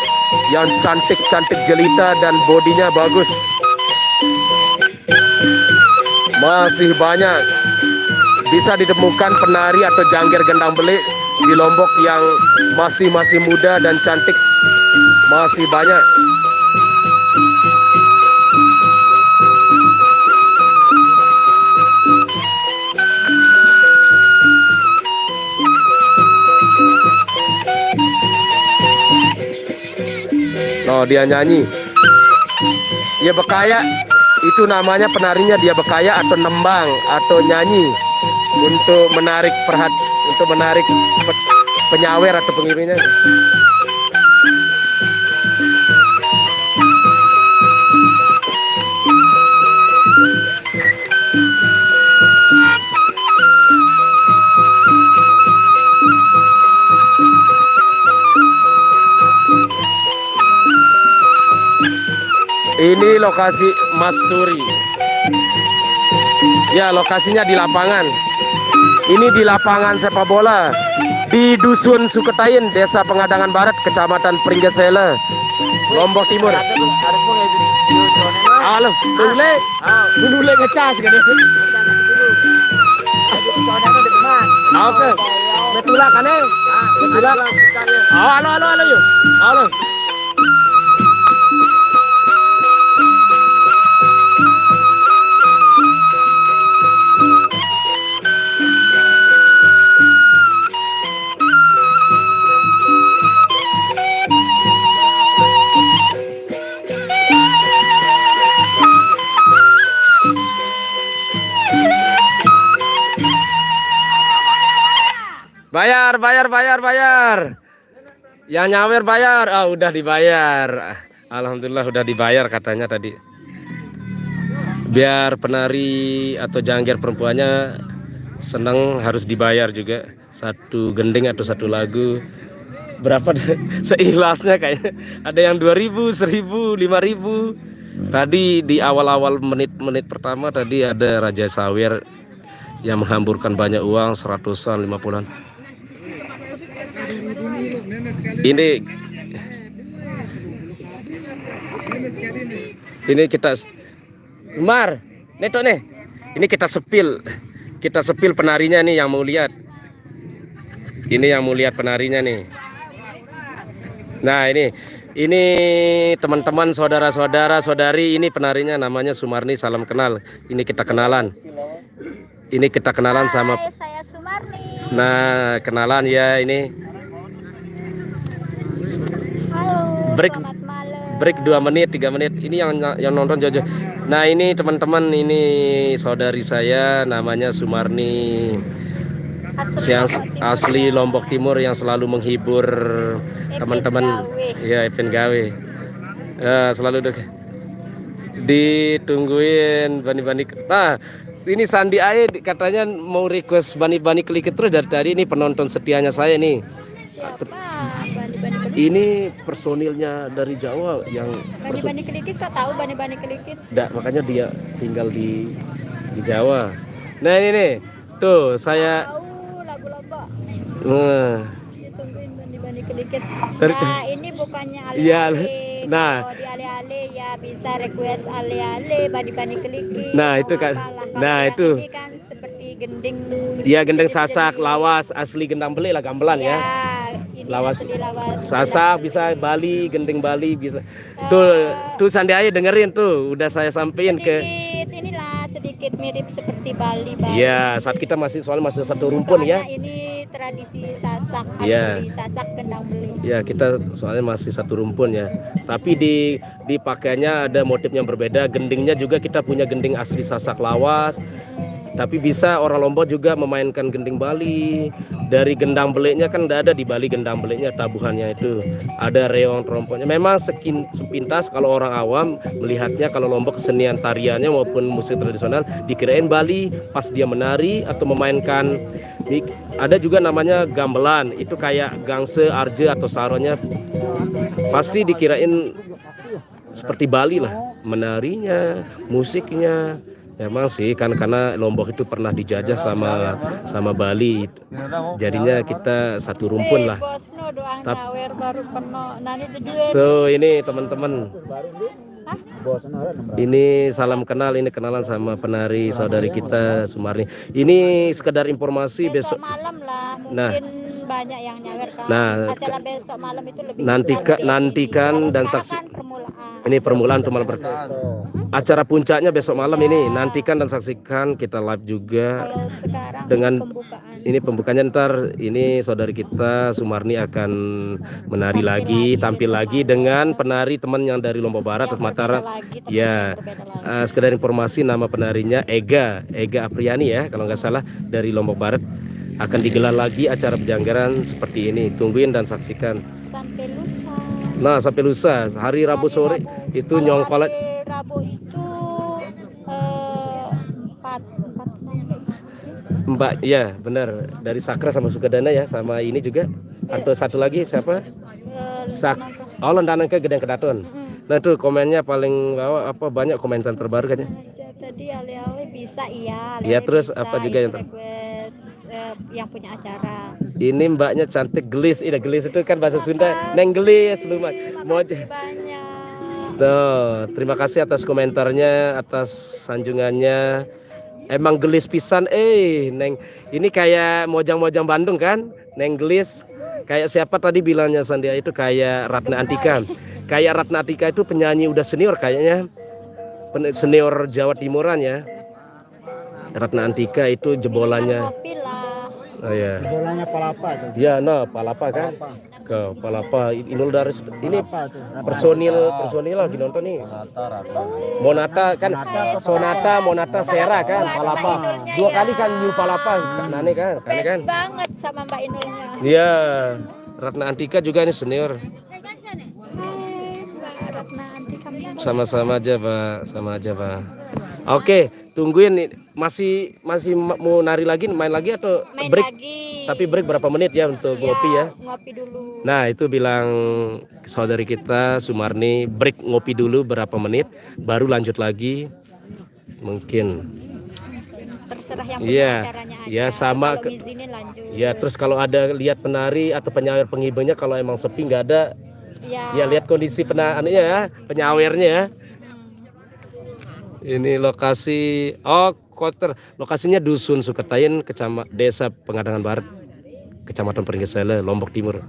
yang cantik jelita dan bodinya bagus. Masih banyak bisa ditemukan penari atau jangger gendang belik di Lombok yang masih muda dan cantik. Masih banyak. Oh, dia nyanyi. Dia bekaya. Itu namanya penarinya dia bekaya atau nembang atau nyanyi untuk menarik penyawer atau pengiringnya. Ini lokasi Masturi. Ya, lokasinya di lapangan. Ini di lapangan sepak bola di Dusun Suketain, Desa Pengadangan Barat, Kecamatan Pringgesele, Lombok Timur. Halo, dulu ngecas kan? Oke, betula kan? Betula. Halo yuk. Halo. Bayar. Yang nyawer bayar. Oh, udah dibayar. Alhamdulillah udah dibayar katanya tadi. Biar penari atau jangger perempuannya senang harus dibayar juga. Satu gending atau satu lagu. Berapa seikhlasnya kayaknya. Ada yang 2.000, 1.000, 5.000. Tadi di awal-awal menit pertama tadi ada Raja Sawer yang menghamburkan banyak uang, 100-an, 50-an. Ini kita Umar, neto nih. Ini kita sepil penarinya nih yang mau lihat. Ini yang mau lihat penarinya nih. Nah, ini teman-teman, saudara-saudari, ini penarinya namanya Sumarni, salam kenal. Ini kita kenalan. Sama Saya Sumarni. Nah, kenalan ya ini. Halo. Break Selamat malam. break 2 menit 3 menit. Ini yang nonton Jojo. Nah, ini teman-teman, ini saudari saya namanya Sumarni, yang asli Lombok Timur yang selalu menghibur teman-teman ya, event gawe. Ya, selalu ditungguin bani-bani. Nah, Ini Sandi Ae katanya mau request Bani-Bani Kelikit terus dari tadi, ini penonton setianya saya nih. Siapa? Bani-bani kelikit. Ini personilnya dari Jawa yang Bani-bani kelikit, kau tahu bani-bani kelikit? makanya dia tinggal di Jawa. Nah ini nih, tuh saya Tahu lagu Lombok. Ditungguin bani-bani kelikit. Nah, ini bukannya Iya, ale-ale. nah. Kalau di ale-ale ya bisa request ale-ale bani-bani kelikit. Nah, itu kan. Apalah. Kalau Nah, yang itu. Ini kan seperti gending. Iya, gendeng jenis-jenis. sasak, lawas, asli gendang beli lah gamelan ya. Ini Lawas. asli lawas. Sasak bisa Bali, gending Bali bisa. Tuh Sandi Ae dengerin tuh, udah saya sampein ke. Sedikit inilah sedikit mirip seperti Bali. Iya, saat kita soalnya masih satu rumpun ya. Soalnya ini tradisi sasak asli Iya. sasak gendang beli. Ya kita soalnya masih satu rumpun ya. Tapi di pakaiannya ada motif yang berbeda. Gendingnya juga kita punya gending asli sasak lawas. Tapi bisa orang Lombok juga memainkan gending Bali. Dari gendang beliknya kan udah ada di Bali gendang beliknya, tabuhannya itu. Ada reong trompetnya. Memang sepintas kalau orang awam melihatnya kalau Lombok kesenian tariannya maupun musik tradisional dikirain Bali pas dia menari atau memainkan. Ada juga namanya gamelan. Itu kayak gangse, arje atau saronya. Pasti dikirain seperti Bali lah, menarinya, musiknya. Emang sih kan karena Lombok itu pernah dijajah sama Bali. Jadinya kita satu rumpun lah. Bosno doang nyawer baru penuh. Nani dua. Tuh ini teman-teman. Ini salam kenal, ini kenalan sama penari saudari kita Sumarni. Ini sekedar informasi besok malam lah mungkin Nah. banyak yang nyawer kan. Nah, Acara besok malam itu lebih nantikan dan saksi. kan permulaan. Ini permulaan untuk malam acara puncaknya besok malam ini. Nantikan dan saksikan, kita live juga. Kalau sekarang Dengan pembukaan. ini pembukanya ntar ini saudari kita Sumarni akan menari lagi, tampil lagi dengan penari teman yang dari Lombok Barat atau Mataram. Ya, sekedar informasi nama penarinya Ega Apriani ya kalau nggak salah dari Lombok Barat. Akan digelar lagi acara pejanggaran seperti ini. Tungguin dan saksikan. Sampai lusa. Nah sampai lusa hari Rabu sore itu Kalau nyongkolat. hari Rabu itu empat Mbak, ya benar dari Sakra sama Sukadana ya, sama ini juga. Atau satu lagi siapa? Oh Lendanan ke Gedang Kedaton. Nah itu komennya paling bawah apa banyak komentar terbaru kayaknya. Tadi ale-ale bisa iya. Ya terus apa juga yang request yang punya acara. Ini mbaknya cantik gelis, ini gelis itu kan bahasa Sunda. Neng gelis lumayan. Makasih banyak. Tuh, terima kasih atas komentarnya, atas sanjungannya. Emang gelis pisan, Neng. Ini kayak mojang-mojang Bandung kan? Neng gelis. Kayak siapa tadi bilangnya Sandia itu kayak Ratna Antika. Kayak Ratna Antika itu penyanyi udah senior kayaknya. Senior Jawa Timuran ya. Ratna Antika itu jebolannya. Oh ya. Bolanya palapa tuh. Ya, no, palapa kan? Ke palapa Inul Daris ini personil lagi nonton nih. Monata kan Monata Sera kan palapa. Dua kali kan New palapa Nane kan, Fans banget sama Mbak Inulnya. Iya. Ratna Antika juga ini senior. Ratna Antika Sama-sama aja, Pak. Sama aja, Pak. Oke, tungguin nih. Masih mau nari lagi, main lagi atau main break? lagi. Tapi break berapa menit ya untuk ngopi ya? Ngopi dulu. Nah itu bilang saudari kita Sumarni, break ngopi dulu berapa menit, baru lanjut lagi. Mungkin. Terserah yang punya acaranya aja. Ya sama. Kalau ngizinin lanjut. Ya terus kalau ada lihat penari atau penyawer penghiburnya, kalau emang sepi nggak ada, ya lihat kondisi penyawernya ya. Ini lokasi Koter, lokasinya Dusun Suketayin, Desa Pengadangan Barat, Kecamatan Pringgesele, Lombok Timur.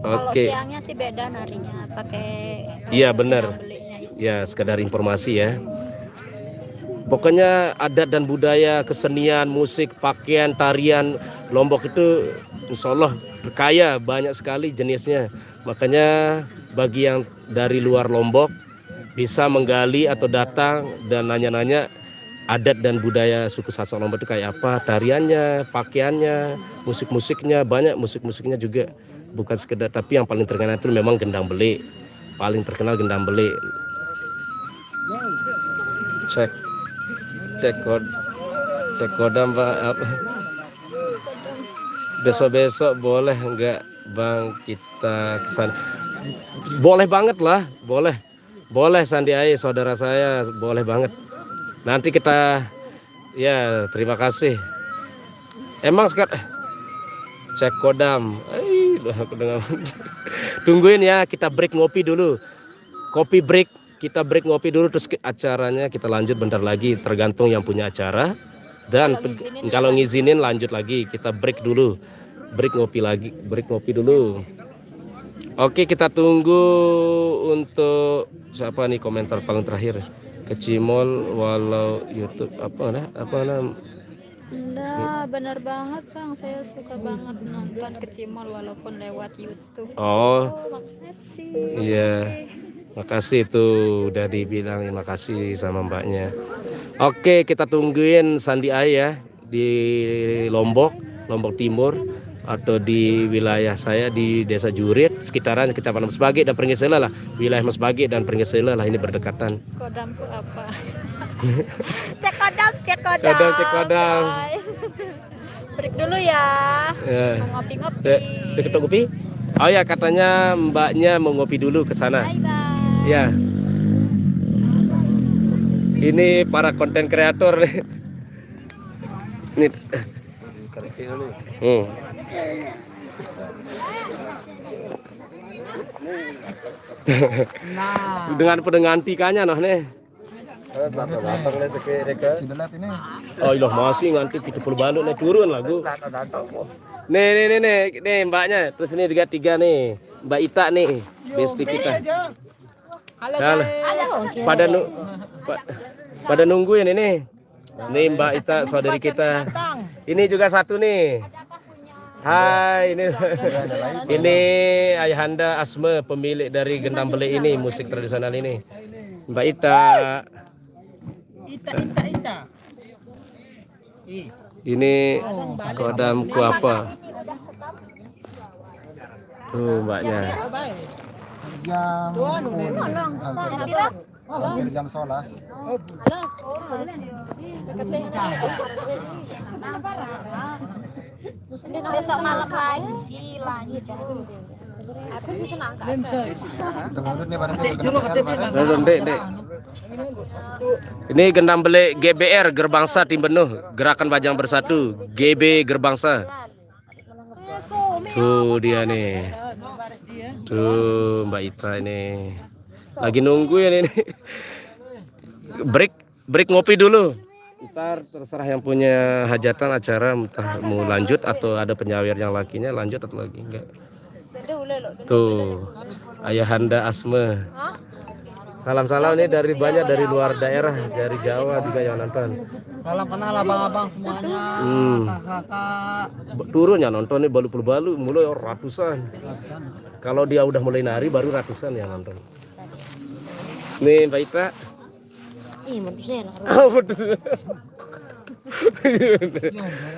Oke. Kalau siangnya sih beda narinya, pakai. Iya benar. Ya sekedar informasi ya. Pokoknya adat dan budaya, kesenian, musik, pakaian, tarian Lombok itu insya Allah berkaya, banyak sekali jenisnya. Makanya bagi yang dari luar Lombok bisa menggali atau datang dan nanya-nanya adat dan budaya suku Sasak Lombok itu kayak apa, tariannya, pakaiannya, musik-musiknya, banyak musik-musiknya juga. Bukan sekedar, tapi yang paling terkenal itu memang gendang belik. Paling terkenal gendang belik. Cek. cek kodam Pak. Besok-besok boleh nggak Bang kita kesana? Boleh banget lah, boleh. Boleh Sandi Ae, saudara saya, boleh banget. Nanti kita, ya terima kasih. Emang sekarang cek kodam. Aku dengar. Tungguin ya, kita break ngopi dulu. Kopi break, kita break ngopi dulu terus acaranya kita lanjut bentar lagi tergantung yang punya acara. Dan kalau ngizinin lanjut lagi, kita break dulu. Break ngopi lagi, break ngopi dulu. Oke, kita tunggu untuk siapa nih komentar paling terakhir. Kecimol walau YouTube Nah, benar banget Bang. Saya suka banget nonton Kecimol walaupun lewat YouTube. Oh, Makasih. iya. Makasih tuh udah dibilang, makasih sama mbaknya. Oke, kita tungguin Sandi Ae ya di Lombok Timur atau di wilayah saya di Desa Jurit, sekitaran Kecamatan Mesbagi dan Pringgesela lah. Wilayah Mesbagi dan Pringgesela lah ini berdekatan. Kodamku apa? Cek kodam. Cek kodam. Guys. Break dulu ya. Ya. Mau ngopi-ngopi. Deket kopi? Oh ya, katanya mbaknya mau ngopi dulu ke sana. Bye bye. Ya. Ini para konten kreator nih. Nih. Dengan tikanya noh nih. Oh iya masih nganti 70 baluk nih turun lagu. Nih mbaknya. Terus ini juga tiga nih. Mbak Ita nih, bestie kita. Halo. Pada nungguin ini. Nih Mbak Ita saudari kita. Ini juga satu nih. Hai, ini Ayahanda Asme, pemilik dari Gendam Bele ini, musik tradisional ini. Mbak Ita. Ini kodamku apa? Tuh mbaknya. Jam 11. Besok malam lagi lanjut. Aku sih tenang Dek. Ini Gendam Bele GBR Gerbangsa Tim Benuh, Gerakan Bajang Bersatu, GB Gerbangsa. Tuh dia nih. Tuh Mbak Ita ini. Lagi nungguin ini. Break ngopi dulu. Ntar terserah yang punya hajatan acara entah mau lanjut atau ada penyawer yang lakinya lanjut atau lagi enggak. Tuh Ayahanda Asme. Salam-salam nih dari banyak dari luar daerah, dari Jawa juga yang nonton. Salam kenal abang-abang semuanya, kakak-kakak. Turun ya nonton nih balu mulai ratusan. Kalau dia udah mulai nari baru ratusan yang nonton. Nih Mbak Ita. Ih, manusia lah. Oh, betul.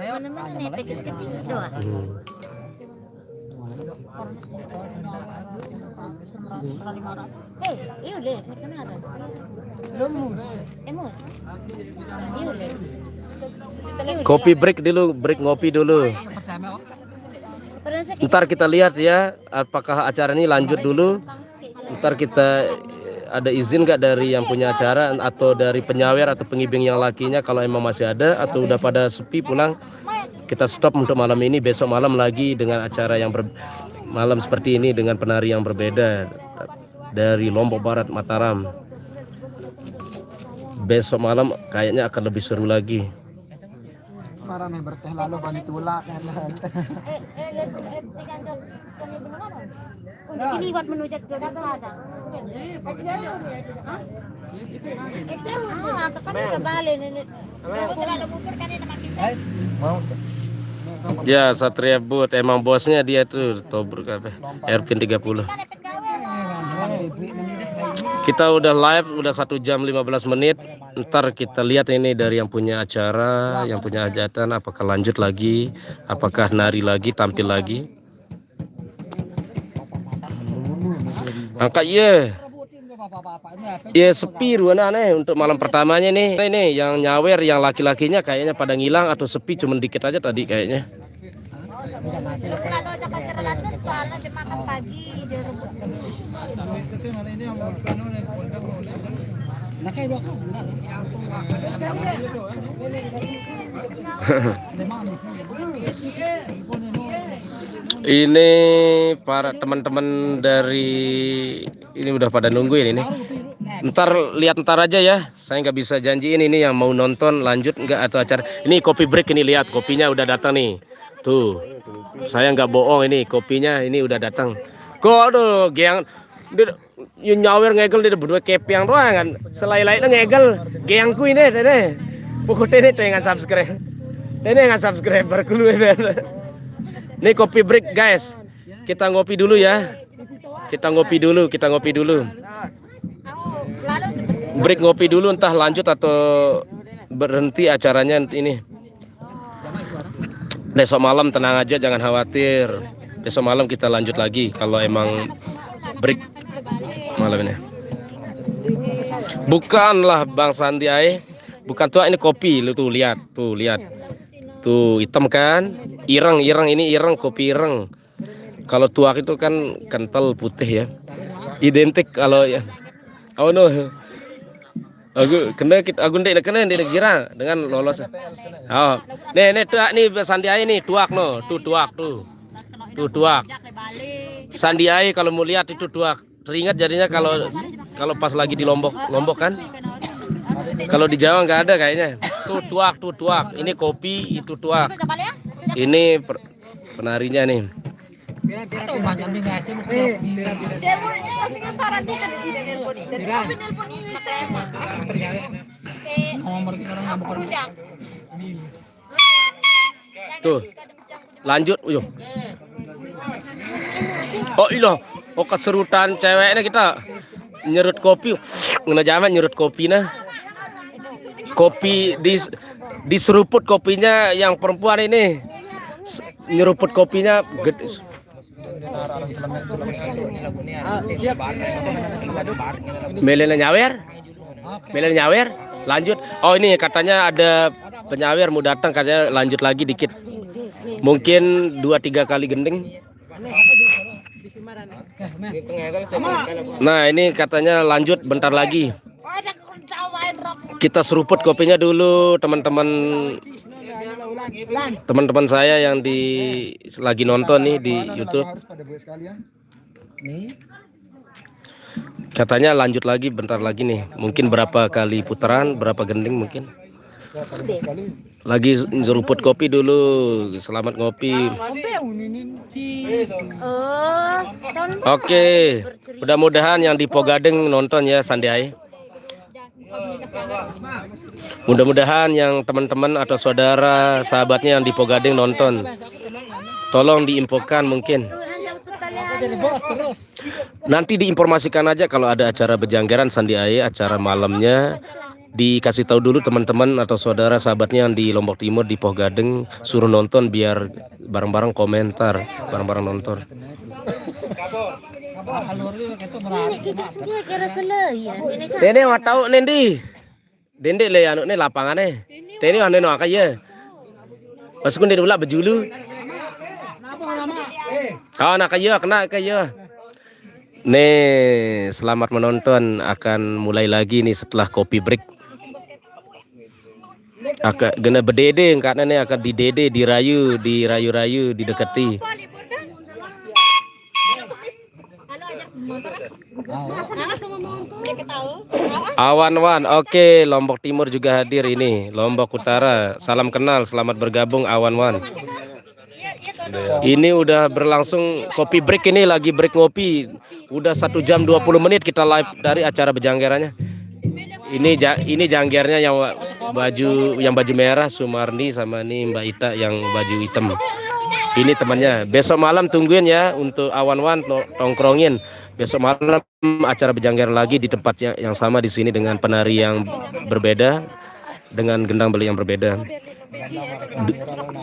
Mana-mana nih petis kecil doang. Iya deh, kenapa? Emus. Iya deh. Kopi break dulu, break ngopi dulu. Ntar kita lihat ya, apakah acara ini lanjut dulu. Ntar kita ada izin nggak dari yang punya acara atau dari penyawer atau pengibing yang lakinya kalau emang masih ada atau udah pada sepi pulang, kita stop untuk malam ini. Besok malam lagi dengan acara yang malam seperti ini dengan penari yang berbeda dari Lombok Barat Mataram. Besok malam kayaknya akan lebih seru lagi. Marami berteh lalu banitulak. Untuk ini buat menuju ke Plaza. Ya Satria Boot emang bosnya dia tuh Tobruk apa Ervin 30. Kita udah live udah 1 jam 15 menit. Ntar kita lihat ini dari yang punya acara, yang punya hajatan, apakah lanjut lagi, apakah nari lagi, tampil lagi. Angkat ye. apa-apa ini apa? Ya sepi ruana nih untuk malam pertamanya nih. Ini yang nyawer yang laki-lakinya kayaknya pada ngilang atau sepi cuman dikit aja tadi kayaknya. Kalau ada pacar London soalnya dia makan pagi dia rebut. Nah kayak dua kan enggak sih aku. Ini para teman-teman dari ini udah pada nungguin ini. Ntar aja ya. Saya nggak bisa janjiin ini yang mau nonton lanjut nggak atau acara. Ini kopi break ini lihat kopinya udah datang nih. Tuh. Saya nggak bohong ini kopinya ini udah datang. Kok aduh geang nyawer ngegel di berdua kepiang doang kan. Selain-lainnya ngegel geangku ini deh. Pokoknya ini dengan subscribe. Ini dengan subscriber dulu ini. Ini kopi break guys. Kita ngopi dulu ya. Kita ngopi dulu. Break ngopi dulu entah lanjut atau berhenti acaranya ini. Besok malam tenang aja jangan khawatir. Besok malam kita lanjut lagi kalau emang break malam ini. Bukanlah Bang Sandi Ae. Bukan tuh ini kopi lu tuh lihat. Tuh hitam kan? Ireng ini ireng kopi ireng. Kalau tuak itu kan kental putih ya. Identik kalau ya. Oh no. Aku kena kira dengan lolos. Oh. Nih tuak nih Sandi Ae nih tuak no. Tuh tuak. Sandi Ae kalau mau lihat itu tuak. Teringat jadinya kalau pas lagi di Lombok kan. Kalau di Jawa nggak ada kayaknya. Tuh tuak. Ini kopi, itu tuak. Ini penarinya nih. Tuh. Lanjut, uyuh. Oh iya, keserutan ceweknya kita nyerut kopi. Ngena jaman nyerut kopi nah. Kopi diseruput kopinya yang perempuan ini. Nyeruput kopinya gede. Melena nyawer lanjut. Oh ini katanya ada penyawer mau datang katanya lanjut lagi dikit. Mungkin 2-3 kali gending. Nah ini katanya lanjut bentar lagi. Kita seruput kopinya dulu teman-teman saya yang lagi nonton nih di YouTube. Katanya lanjut lagi bentar lagi nih. Mungkin berapa kali putaran, berapa gending mungkin. Lagi seruput kopi dulu. Selamat ngopi. Oke, mudah-mudahan yang di Pogadeng nonton ya Sandi Ae. Mudah-mudahan yang teman-teman atau saudara sahabatnya yang di Pogadeng nonton. Tolong diinfokan mungkin. Nanti diinformasikan aja kalau ada acara Bejanggeran Sandi Ae, acara malamnya. Dikasih tahu dulu teman-teman atau saudara sahabatnya yang di Lombok Timur di Pogadeng suruh nonton biar bareng-bareng komentar, bareng-bareng nonton. Dene wa tahu nendi. Dende le anu ne lapangane. Dene anu no akaya. Masukun dene ula bejulu. Oh nak kena kaya. Nih, selamat menonton akan mulai lagi nih setelah kopi break. Akan gena bedede karena nih akan didede, dirayu, didekati. Awan-wan, oke, Lombok Timur juga hadir ini. Lombok Utara, salam kenal, selamat bergabung Awan-wan. Ini udah berlangsung kopi break ini lagi break ngopi. Udah 1 jam 20 menit kita live dari acara Bejanggerannya. Ini janggernya yang baju merah Sumarni sama nih Mbak Ita yang baju hitam. Ini temannya. Besok malam tungguin ya untuk Awan-wan tongkrongin. Besok malam acara Bejanggeran lagi di tempat yang sama di sini dengan penari yang berbeda, dengan gendang beli yang berbeda.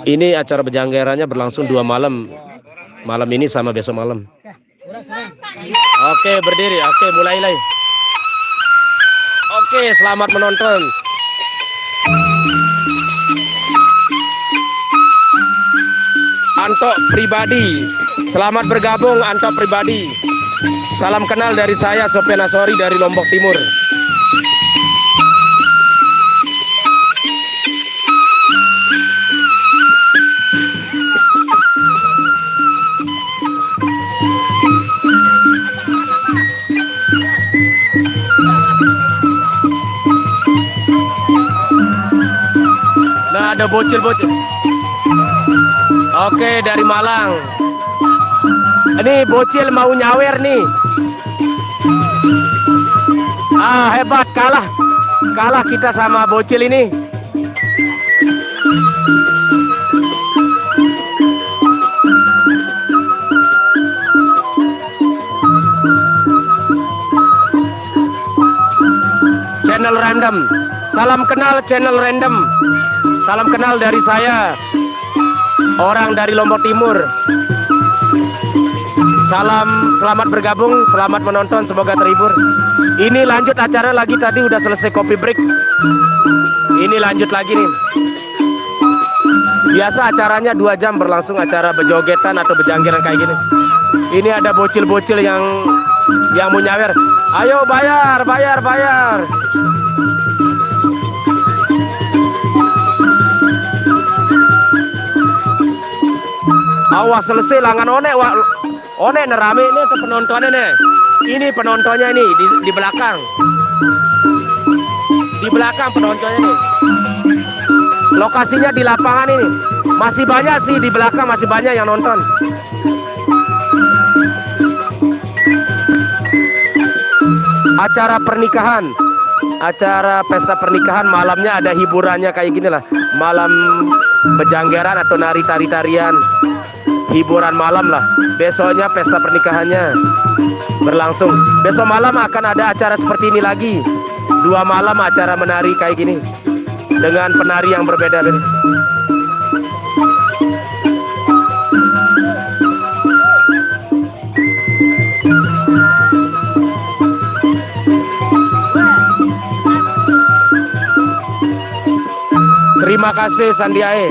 Ini acara Bejanggerannya berlangsung 2 malam. Malam ini sama besok malam. Oke, berdiri. Oke, mulai. Oke, selamat menonton. Anto Pribadi, selamat bergabung Anto Pribadi. Salam kenal dari saya Sofian Asori dari Lombok Timur. Nah, ada bocil-bocil. Oke, dari Malang. Ini bocil mau nyawer nih. Ah, hebat, kalah. Kalah kita sama bocil ini. Channel Random. Salam kenal Channel Random. Salam kenal dari saya, orang dari Lombok Timur. Selamat bergabung, selamat menonton, semoga terhibur. Ini lanjut acara lagi, tadi udah selesai coffee break. Ini lanjut lagi nih. Biasa acaranya 2 jam berlangsung, acara bejogetan atau bejanggiran kayak gini. Ini ada bocil-bocil yang mau nyawer. Ayo bayar, bayar, bayar. Awas selesai langan one nerame ini ke penontonnya nih. Ini penontonnya ini di belakang. Di belakang penontonnya nih. Lokasinya di lapangan ini. Masih banyak sih di belakang, masih banyak yang nonton. Acara pernikahan, acara pesta pernikahan, malamnya ada hiburannya kayak gini lah. Malam bejanggeran atau nari tari-tarian. Hiburan malam lah. Besoknya pesta pernikahannya berlangsung. Besok malam akan ada acara seperti ini lagi. 2 malam acara menari kayak gini dengan penari yang berbeda-beda. Terima kasih Sandiae.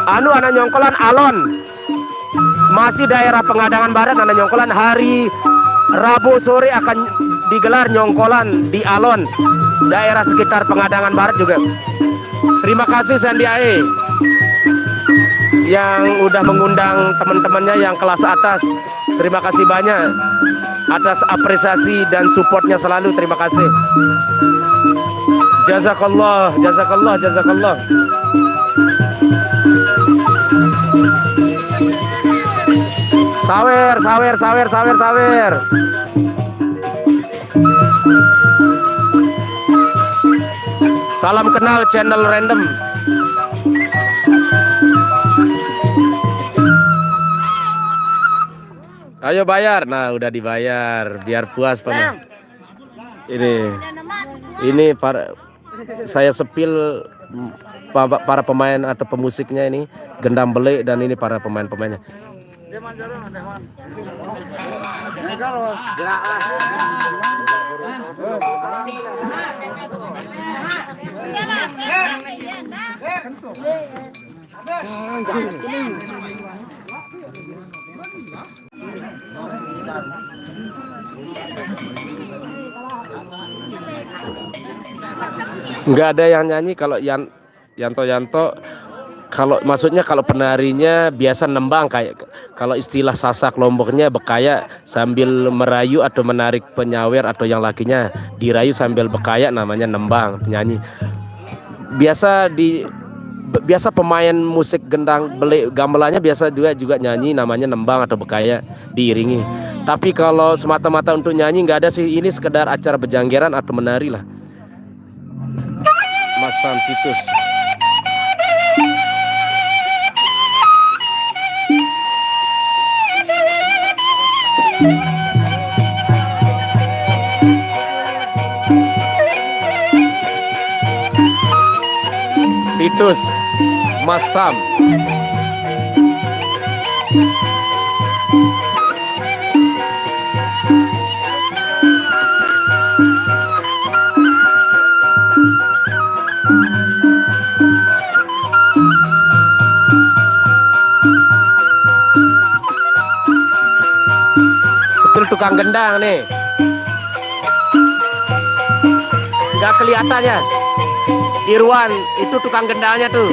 Anu anak nyongkolan alon. Masih daerah Pengadangan Barat, anak nyongkolan hari Rabu sore akan digelar nyongkolan di alon. Daerah sekitar Pengadangan Barat juga. Terima kasih Sandiae yang udah mengundang teman-temannya yang kelas atas. Terima kasih banyak atas apresiasi dan supportnya selalu. Terima kasih. Jazakallah, jazakallah, jazakallah. Sawer, sawer, sawer, sawer, sawer. Salam kenal Channel Random. Ayo bayar. Nah, udah dibayar biar puas Pak. Ini saya sepil para pemain atau pemusiknya ini, gendam belik, dan ini para pemain-pemainnya. Nggak ada yang nyanyi kalau Yanto. Kalau maksudnya kalau penarinya biasa nembang, kayak kalau istilah Sasak Lomboknya bekaya sambil merayu atau menarik penyawer, atau yang lakinya dirayu sambil bekaya, namanya nembang penyanyi. Biasa pemain musik gendang belik gamelannya biasa juga nyanyi, namanya nembang atau bekaya diiringi. Tapi kalau semata-mata untuk nyanyi nggak ada sih, ini sekedar acara bejanggeran atau menari lah. Mas Santitus. Titus, Mas Sam. tukang gendang nih. Nggak kelihatannya. Irwan itu tukang gendangnya tuh.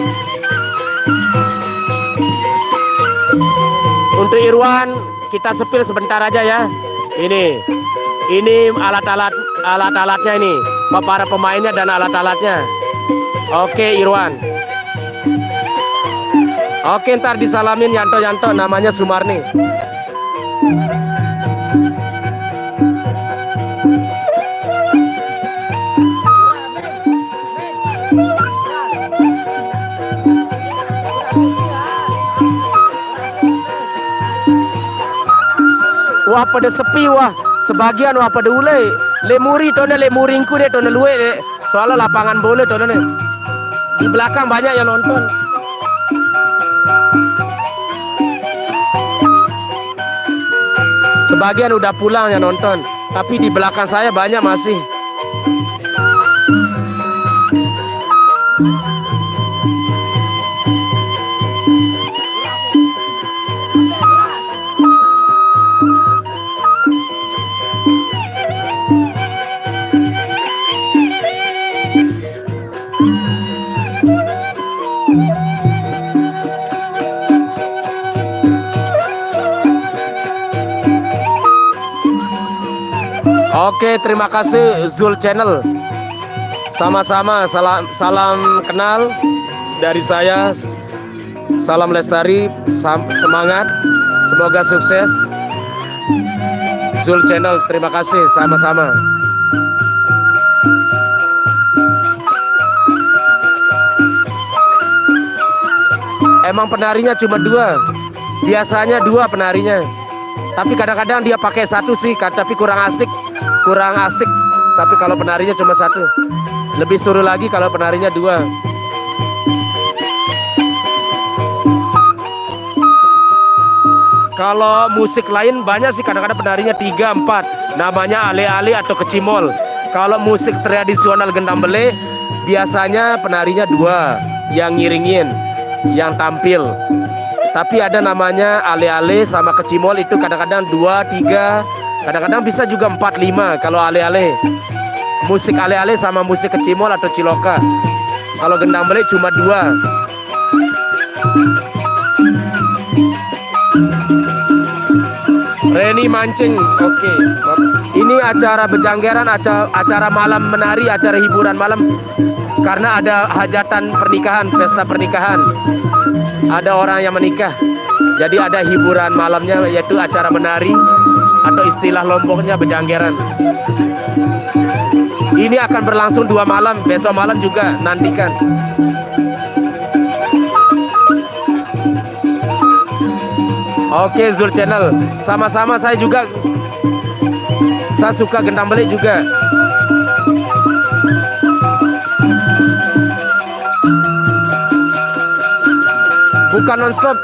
Untuk Irwan kita sepil sebentar aja ya. Ini alat-alatnya ini, para pemainnya dan alat-alatnya. Oke Irwan. Oke, ntar disalamin Yanto, namanya Sumarni. Wah pada sepi wah, sebagian wah pada ule, lemuri lemurinku deh tone luwe deh, soalnya lapangan bola tone nih. Di belakang banyak yang nonton. Sebagian udah pulang yang nonton, tapi di belakang saya banyak masih. Oke, terima kasih Zul Channel. Sama-sama, salam kenal dari saya. Salam lestari, semangat, semoga sukses. Zul Channel, terima kasih, sama-sama. Emang penarinya cuma 2. Biasanya 2 penarinya. Tapi kadang-kadang dia pakai 1 sih, tapi kurang asik. Tapi kalau penarinya cuma 1. Lebih suruh lagi kalau penarinya 2. Kalau musik lain banyak sih, kadang-kadang penarinya 3, 4. Namanya ale-ale atau kecimol. Kalau musik tradisional gendang bele, biasanya penarinya 2 yang ngiringin, yang tampil. Tapi ada namanya ale-ale sama kecimol, itu kadang-kadang 2, 3, kadang-kadang bisa juga 4, 5 kalau ale-ale. Musik ale-ale sama musik kecimol atau ciloka. Kalau gendang bele cuma 2. Reni mancing, oke. Ini acara bejanggeran, acara malam menari, acara hiburan malam. Karena ada hajatan pernikahan, pesta pernikahan. Ada orang yang menikah. Jadi ada hiburan malamnya, yaitu acara menari atau istilah Lomboknya bejanggeran. Ini akan berlangsung 2 malam, besok malam juga nantikan. Oke Zul Channel, sama-sama saya juga. Saya suka gendang bele juga. Bukan nonstop.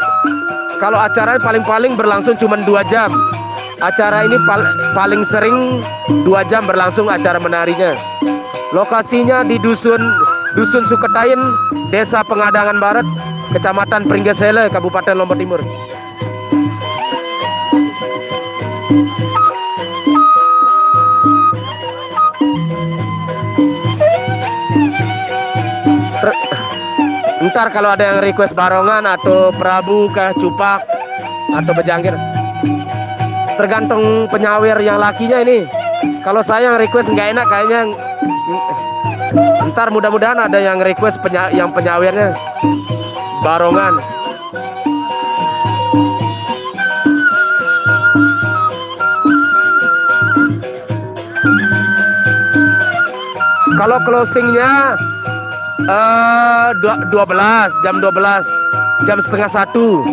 Kalau acaranya paling-paling berlangsung cuma 2 jam. Acara ini paling sering 2 jam berlangsung acara menarinya. Lokasinya di Dusun Suketain, Desa Pengadangan Barat, Kecamatan Pringgesele, Kabupaten Lombok Timur. Ntar kalau ada yang request barongan atau Prabu kah, Cupak atau Bejangkir, tergantung penyawer yang lakinya ini. Kalau saya yang request nggak enak kayaknya. Ntar mudah-mudahan ada yang request yang penyawernya barongan. Kalau closingnya 12, jam 12, jam setengah 1,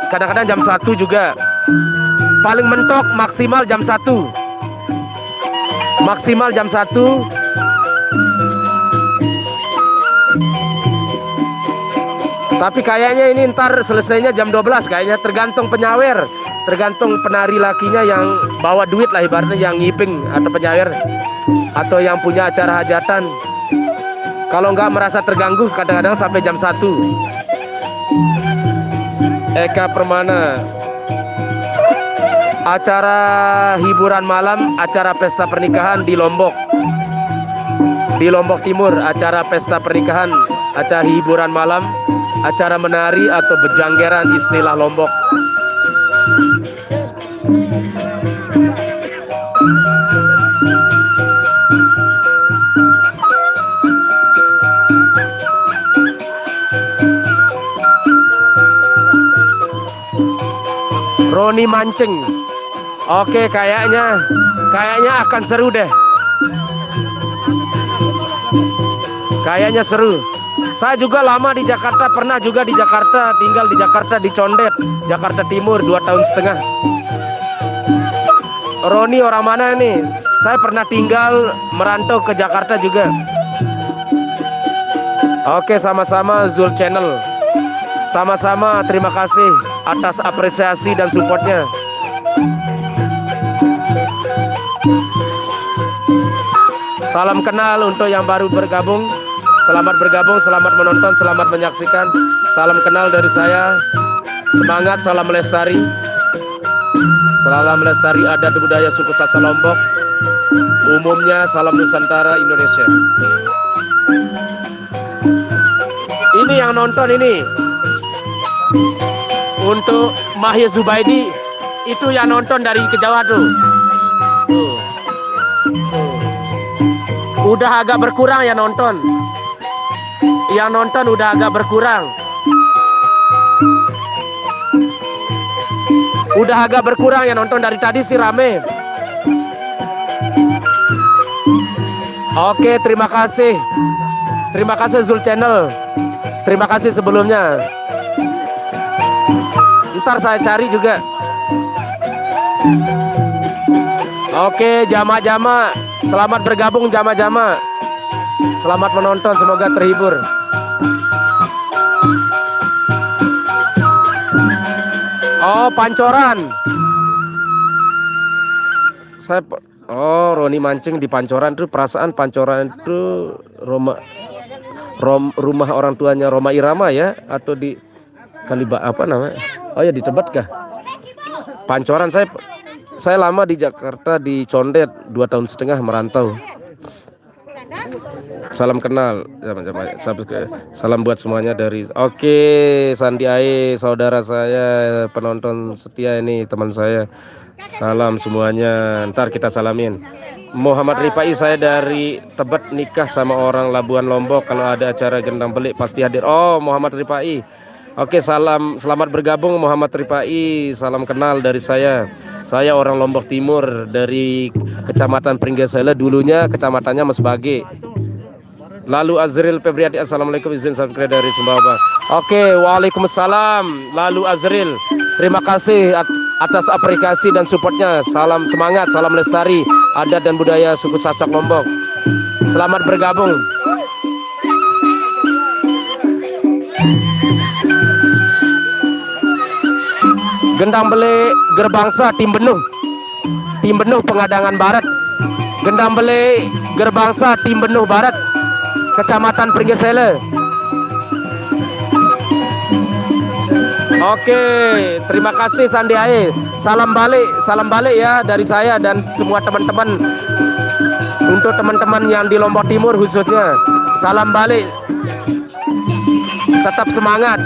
kadang-kadang jam 1 juga. Paling mentok maksimal jam 1. Maksimal jam 1. Tapi kayaknya ini ntar selesainya jam 12 kayaknya, tergantung penyawer, tergantung penari lakinya yang bawa duit lah ibaratnya, yang ngiping atau penyawer atau yang punya acara hajatan. Kalau nggak merasa terganggu kadang-kadang sampai jam 1. Eka Permana. acara hiburan malam, acara pesta pernikahan di Lombok. Di Lombok Timur, acara pesta pernikahan, acara hiburan malam, acara menari atau bejanggeran istilah Lombok. Roni mancing. Oke, kayaknya akan seru deh. Kayaknya seru. Saya juga lama di Jakarta, pernah juga di Jakarta, tinggal di Jakarta di Condet, Jakarta Timur 2 tahun setengah. Roni orang mana nih? Saya pernah tinggal merantau ke Jakarta juga. Oke, sama-sama Zul Channel. Sama-sama, terima kasih atas apresiasi dan supportnya. Salam kenal untuk yang baru bergabung. Selamat bergabung, selamat menonton, selamat menyaksikan. Salam kenal dari saya. Semangat, salam melestari. Salam melestari adat budaya suku Sasak Lombok. Umumnya salam Nusantara Indonesia. Ini yang nonton ini. Untuk Mahya Zubaidi itu yang nonton dari kejauhan tuh. Udah agak berkurang yang nonton. Yang nonton udah agak berkurang. Udah agak berkurang yang nonton, dari tadi sih rame. Oke, terima kasih. Terima kasih Zul Channel. Terima kasih sebelumnya. Ntar saya cari juga. Oke, jamaah-jamaah, selamat bergabung jamaah-jamaah. Selamat menonton, semoga terhibur. Oh, Pancoran. Roni mancing di Pancoran tuh, perasaan Pancoran itu rumah orang tuanya Roma Irama ya, atau di Kaliba apa namanya? Oh ya, di Tebet kah? Pancoran. Saya lama di Jakarta di Condet 2 tahun setengah merantau. Salam kenal, salam buat semuanya dari. Oke, Sandi Ae, saudara saya, penonton setia ini, teman saya. Salam semuanya, ntar kita salamin. Muhammad Rifai, saya dari Tebet, nikah sama orang Labuan Lombok. Kalau ada acara gendang belik pasti hadir. Oh, Muhammad Rifai. Oke, selamat bergabung Muhammad Rifai. Salam kenal dari saya. Saya orang Lombok Timur dari Kecamatan Pringgesele, dulunya kecamatannya Mesbage. Lalu Azril Febriati, assalamualaikum, izin subscribe dari Sumbawa. Oke, waalaikumsalam. Lalu Azril, terima kasih atas apresiasi dan supportnya. Salam semangat, salam lestari adat dan budaya suku Sasak Lombok. Selamat bergabung. Gendang bele Gerbangsa Tim Benuh Pengadangan Barat. Gendang bele Gerbangsa Tim Benuh Barat, Kecamatan Pringgesele. Oke, terima kasih Sandi Ae. Salam balik ya dari saya dan semua teman-teman. Untuk teman-teman yang di Lombok Timur khususnya, salam balik. Tetap semangat.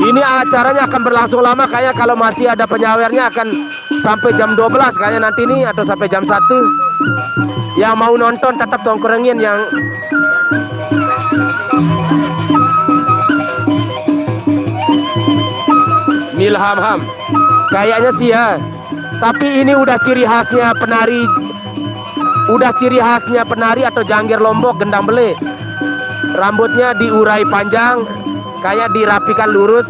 Ini acaranya akan berlangsung lama, kayaknya kalau masih ada penyawernya akan sampai jam 12 kayaknya nanti nih, atau sampai jam 1. Yang mau nonton tetap tongkrongin yang Milhamham. Kayaknya sih ya. Tapi ini udah ciri khasnya penari atau jangger Lombok, gendang bele. Rambutnya diurai panjang, kayak dirapikan lurus,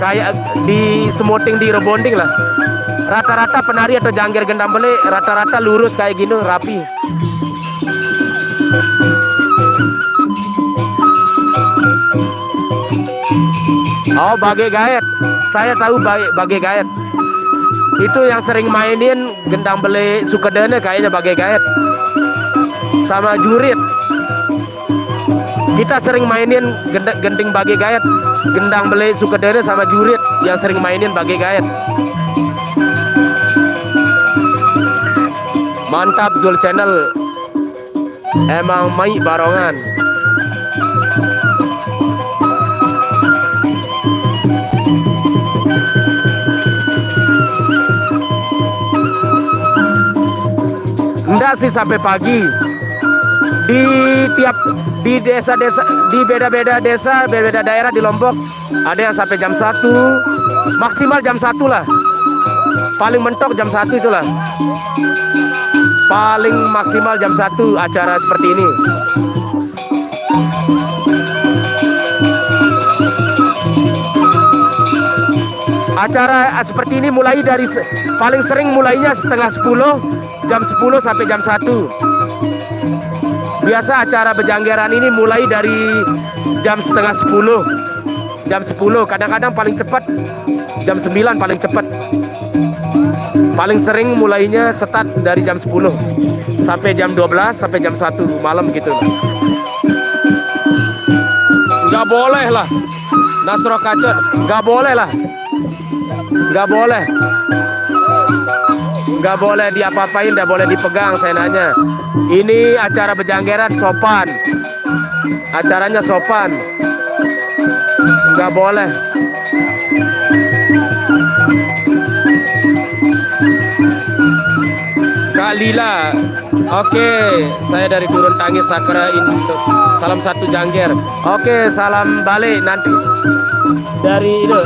kayak di semoting, di rebonding lah. Rata-rata penari atau jangger gendang bele rata-rata lurus kayak gini, rapi. Oh, Bage Gaet. Saya tahu Bage Gaet. Itu yang sering mainin gendang bele Sukedene kayaknya Bage Gaet. Sama Jurit. Kita sering mainin gending Bage Gaet, gendang bele Sukedene sama Jurit yang sering mainin Bage Gaet. Mantap Zul Channel. Emang mai barongan. Enggak sih sampai pagi. Di desa-desa, di beda-beda desa, beda-beda daerah di Lombok ada yang sampai jam 1, maksimal jam 1 lah. Paling mentok jam 1 itulah. Paling maksimal jam 1 acara seperti ini. Acara seperti ini mulai dari paling sering mulainya setengah 10, jam 10 sampai jam 1. Biasa acara Bejanggeran ini mulai dari jam setengah 10. Jam 10, kadang-kadang paling cepat jam 9 paling cepat. Paling sering mulainya start dari jam 10 sampai jam 12 sampai jam 1 malam gitu. Nggak boleh lah Nasro Kacot, nggak boleh lah. Nggak boleh. Nggak boleh diapa-apain, nggak boleh dipegang. Saya nanya, ini acara Bejanggeran sopan, acaranya sopan, nggak boleh. Kak Lila, oke, saya dari Turun Tangis Sakra Indo, salam satu Jangger. Oke, salam balik nanti dari itu.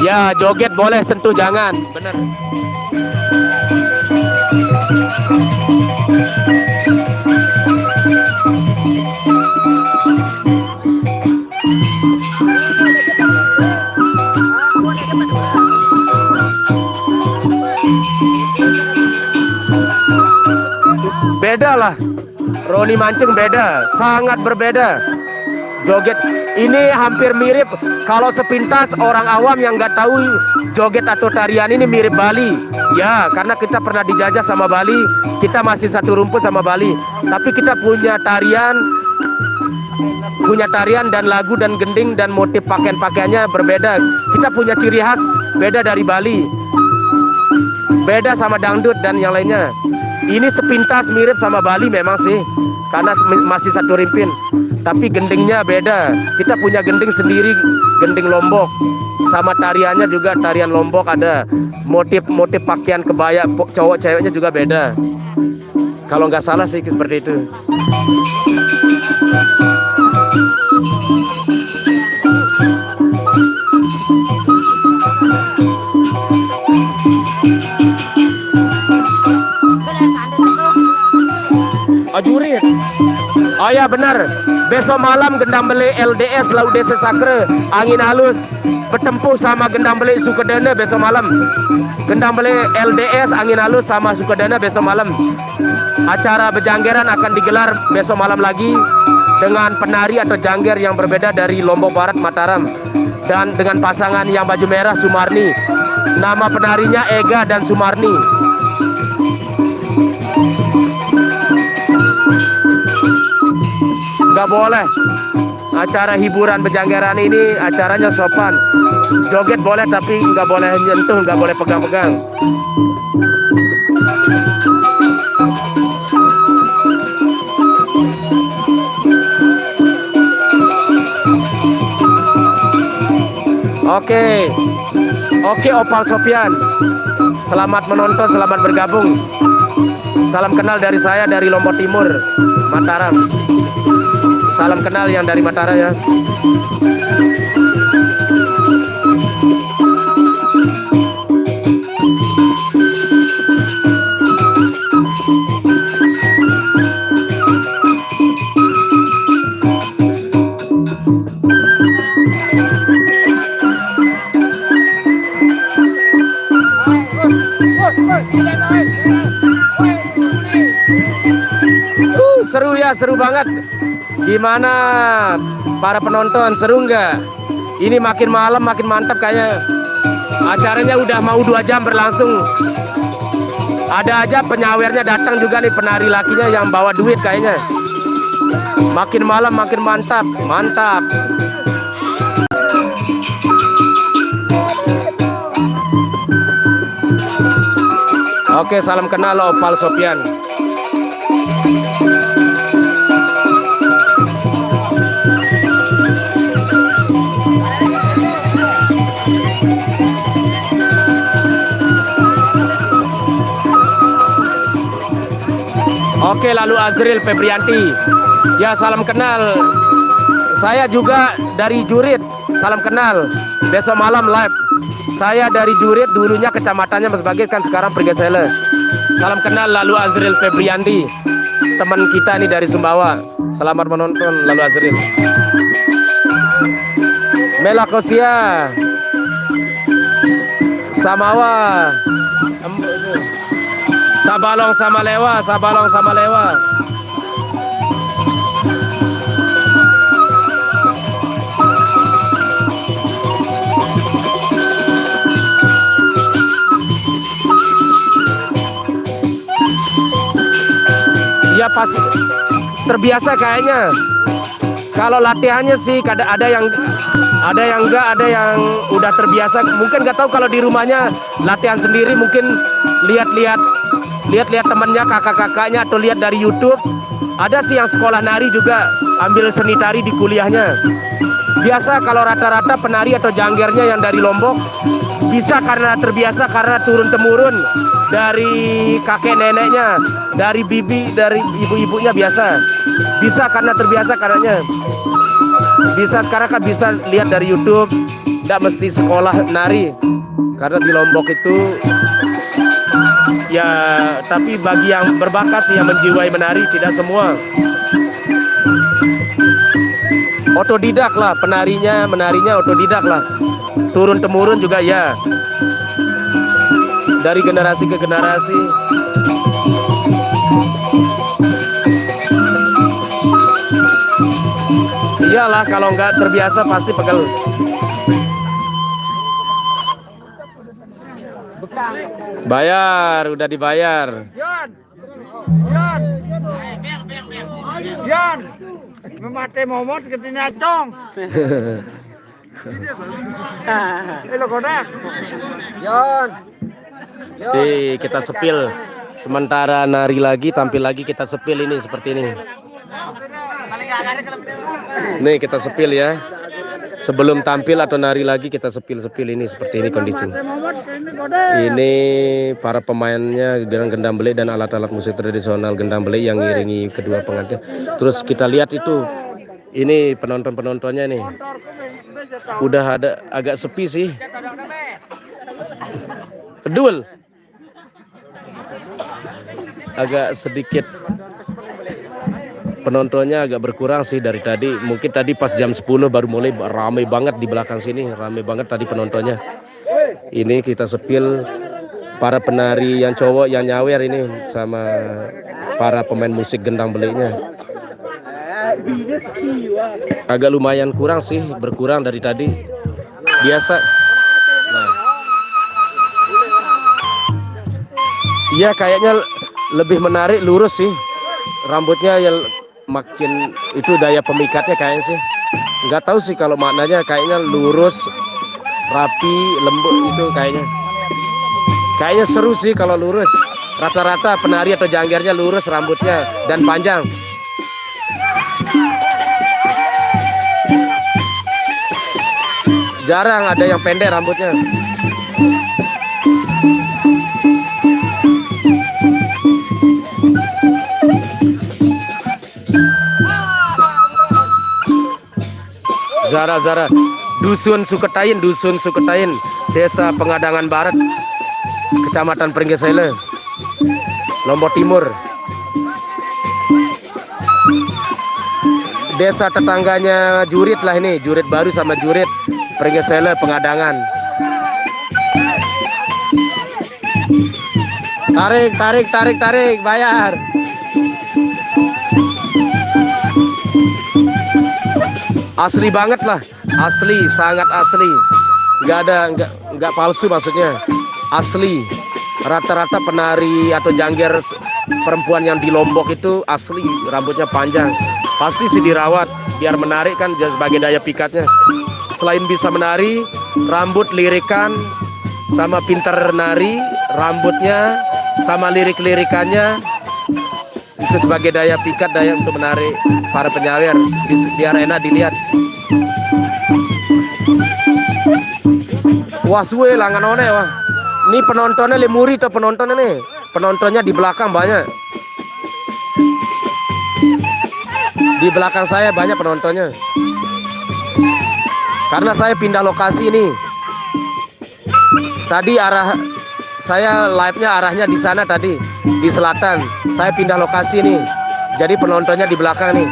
Ya, joget boleh, sentuh jangan. Bener. Beda lah. Roni Mancung beda, sangat berbeda. Joget ini hampir mirip, kalau sepintas orang awam yang nggak tahu joget atau tarian ini mirip Bali. Ya, karena kita pernah dijajah sama Bali, kita masih satu rumput sama Bali. Tapi kita punya tarian dan lagu dan gending dan motif pakaiannya berbeda. Kita punya ciri khas beda dari Bali. Beda sama dangdut dan yang lainnya. Ini sepintas mirip sama Bali memang sih, karena masih satu rimpin. Tapi gendingnya beda. Kita punya gending sendiri, gending Lombok. Sama tariannya juga tarian Lombok ada. Motif pakaian kebaya cowok ceweknya juga beda. Kalau nggak salah sih seperti itu. Ajurit. Oh ya benar. Besok malam Gendam Beli LDS Laut Desa Sakre Angin Halus bertempur sama Gendam Beli Sukadana besok malam. Gendam Beli LDS Angin Halus sama Sukadana besok malam. Acara Bejanggeran akan digelar besok malam lagi dengan penari atau jangger yang berbeda dari Lombok Barat, Mataram, dan dengan pasangan yang baju merah Sumarni. Nama penarinya Ega dan Sumarni. Nggak boleh. Acara hiburan Bejanggeran ini acaranya sopan. Joget boleh tapi nggak boleh nyentuh, nggak boleh pegang-pegang. Oke Opal Sofian. Selamat menonton, selamat bergabung. Salam kenal dari saya dari Lombok Timur, Mataram. Salam kenal yang dari Mataram ya. Seru ya, seru banget. Gimana para penonton, seru nggak? Ini makin malam makin mantap kayaknya. Acaranya udah mau 2 jam berlangsung. Ada aja penyawernya datang juga nih, penari lakinya yang bawa duit kayaknya. Makin malam makin mantap, mantap. Oke, salam kenal Opal Sopian. Oke, lalu Azril Febrianti. Ya, salam kenal. Saya juga dari Jurit. Salam kenal. Besok malam live. Saya dari Jurit, dulunya kecamatannya Mas Bagit, kan sekarang Pergesele. Salam kenal lalu Azril Febrianti. Teman kita nih dari Sumbawa. Selamat menonton lalu Azril. Melakosia. Samawa. Sabalong sama lewa, Sabalong sama lewa. Ya pasti terbiasa kayaknya. Kalau latihannya sih ada yang enggak, ada yang udah terbiasa. Mungkin nggak tahu kalau di rumahnya latihan sendiri, mungkin lihat-lihat temannya, kakak-kakaknya, atau lihat dari YouTube. Ada sih yang sekolah nari juga ambil seni tari di kuliahnya. Biasa kalau rata-rata penari atau janggernya yang dari Lombok bisa karena terbiasa, karena turun-temurun dari kakek neneknya, dari bibi, dari ibu-ibunya biasa. Bisa karena terbiasa karenanya. Bisa sekarang kan bisa lihat dari YouTube, tidak mesti sekolah nari. Karena di Lombok itu ya, tapi bagi yang berbakat sih, yang menjiwai menari, tidak semua. Otodidak lah menarinya otodidak lah. Turun temurun juga ya. Dari generasi ke generasi. Iyalah, kalau nggak terbiasa pasti pegel. Bayar, udah dibayar. Yon, memate momot seperti nyacong. Lo kodak. Yon. Kita sepil. Sementara nari lagi, tampil lagi, kita sepil ini seperti ini. Nih kita sepil ya. Sebelum tampil atau nari lagi kita sepil-sepil ini, seperti ini kondisi. Ini para pemainnya dengan gendang belek dan alat-alat musik tradisional gendang belek yang ngiringi kedua pengantin. Terus kita lihat itu, ini penonton-penontonnya nih. Udah ada agak sepi sih. Kedul. Agak sedikit penontonnya agak berkurang sih dari tadi. Mungkin tadi pas jam 10 baru mulai ramai banget di belakang sini. Ramai banget tadi penontonnya. Ini kita sepil para penari yang cowok yang nyawer ini sama para pemain musik gendang beleknya. Agak lumayan kurang sih, berkurang dari tadi. Biasa. Nah. Iya, kayaknya lebih menarik lurus sih. Rambutnya yang makin itu daya pemikatnya kayaknya sih. Nggak tahu sih kalau maknanya, kayaknya lurus, rapi, lembut itu kayaknya. Kayaknya seru sih kalau lurus. Rata-rata penari atau janggernya lurus rambutnya dan panjang. Jarang ada yang pendek rambutnya. Zara, Dusun Suketain, Desa Pengadangan Barat, Kecamatan Pringgesele, Lombok Timur. Desa tetangganya Jurit lah ini, Jurit Baru sama Jurit, Pringgesele, Pengadangan. Tarik, bayar. Asli banget lah, asli, sangat asli. Nggak palsu maksudnya, asli. Rata-rata penari atau jangger perempuan yang di Lombok itu asli, rambutnya panjang. Pasti sih dirawat biar menarik kan, sebagai daya pikatnya. Selain bisa menari, rambut lirikan sama pintar nari, rambutnya sama lirik-lirikannya itu sebagai daya pikat, daya untuk menarik para penyawer biar enak dilihat. Wah suwe langan one wah. Ini penontonnya lemuri atau penontonnya nih? Penontonnya di belakang banyak. Di belakang saya banyak penontonnya. Karena saya pindah lokasi nih. Tadi arah saya live-nya arahnya di sana tadi, di selatan. Saya pindah lokasi nih. Jadi penontonnya di belakang nih.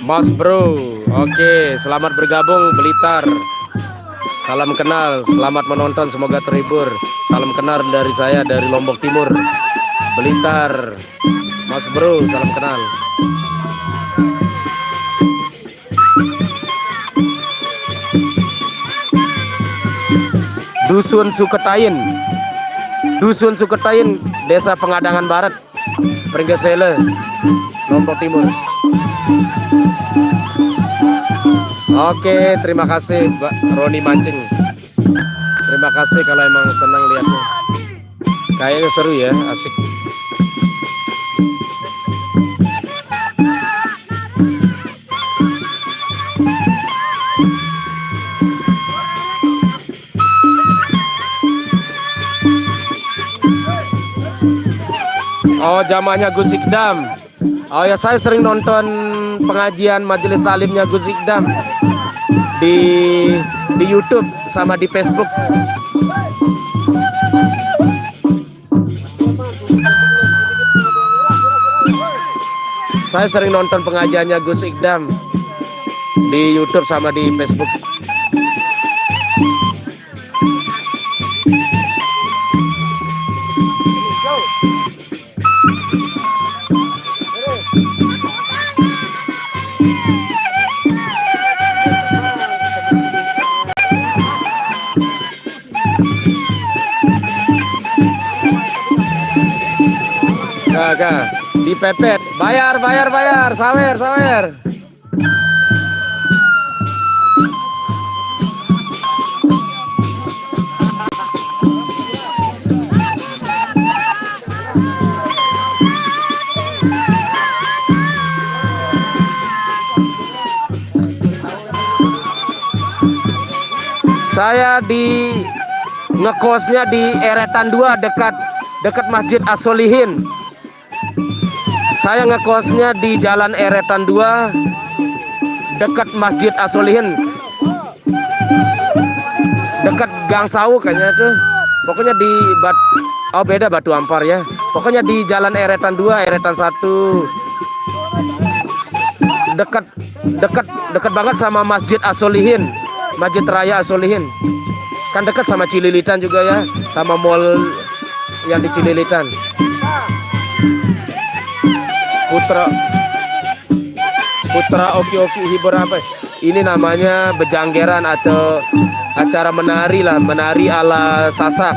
Mas bro, oke, selamat bergabung Blitar. Salam kenal, selamat menonton, semoga terhibur. Salam kenal dari saya dari Lombok Timur, Blitar. Mas bro, salam kenal. Dusun Suketain, Dusun Suketain, Desa Pengadangan Barat, Pringgesele, Lombok Timur. Oke, terima kasih Mbak Roni Mancing. Terima kasih kalau emang senang lihatnya. Kayaknya seru ya, asik. Oh, jamaahnya Gus Ikdam. Oh ya, saya sering nonton pengajian majelis talimnya Gus Ikdam di YouTube sama di Facebook. Saya sering nonton pengajiannya Gus Ikdam di YouTube sama di Facebook. Kagak dipepet, bayar, sawer. Saya di ngekosnya di Eretan 2 dekat Masjid As-Solihin. Saya ngekosnya di Jalan Eretan 2 dekat Masjid As-Solihin, dekat Gang Sawu kayaknya tuh. Pokoknya di beda Batu Ampar ya. Pokoknya di Jalan Eretan 2, Eretan 1. Dekat banget sama Masjid As-Solihin, Masjid Raya As-Solihin. Kan dekat sama Cililitan juga ya, sama mall yang di Cililitan. Putra Oki hibur apa? Ini namanya bejanggeran atau acara menari lah, menari ala Sasak.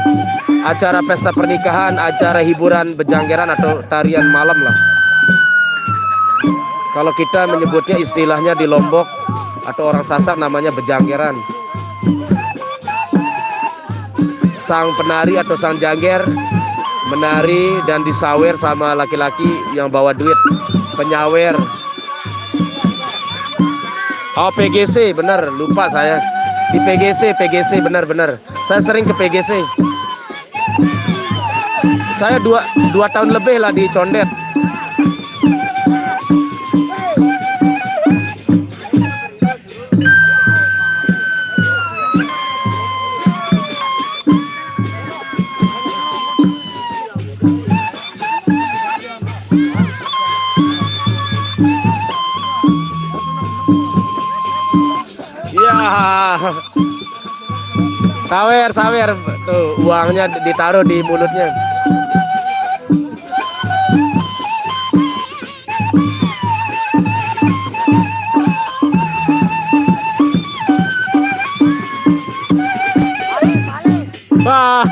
Acara pesta pernikahan, acara hiburan bejanggeran atau tarian malam lah. Kalau kita menyebutnya istilahnya di Lombok atau orang Sasak namanya bejanggeran. Sang penari atau sang jangger menari dan disawer sama laki-laki yang bawa duit, penyawer. Oh, PGC, bener, lupa saya. Di PGC bener. Saya sering ke PGC. Saya dua tahun lebih lah di Condet. Sawer, sawer. Tuh, uangnya ditaruh di mulutnya. Wah.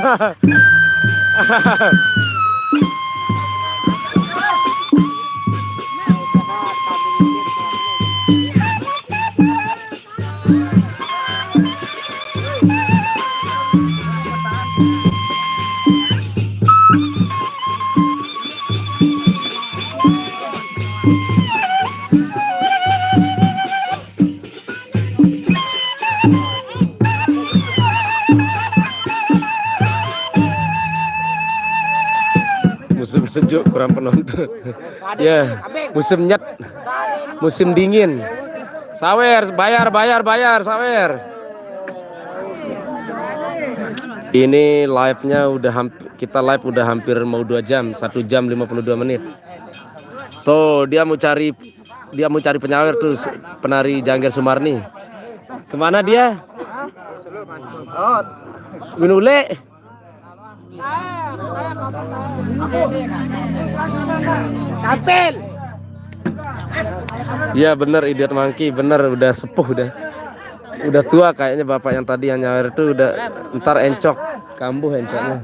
Musim sejuk kurang penonton. Ya, musim nyet, musim dingin. Sawer, bayar, bayar, bayar, sawer. Ini live-nya udah kita live udah hampir mau 2 jam, 1 jam 52 menit. Tuh, dia mau cari penyawer tuh, penari Jangger Sumarni. Kemana dia? Gunule. Tampil. Iya bener Idiot Monkey, bener udah sepuh udah tua kayaknya bapak yang tadi yang nyawer itu udah ntar encok kambuh encoknya.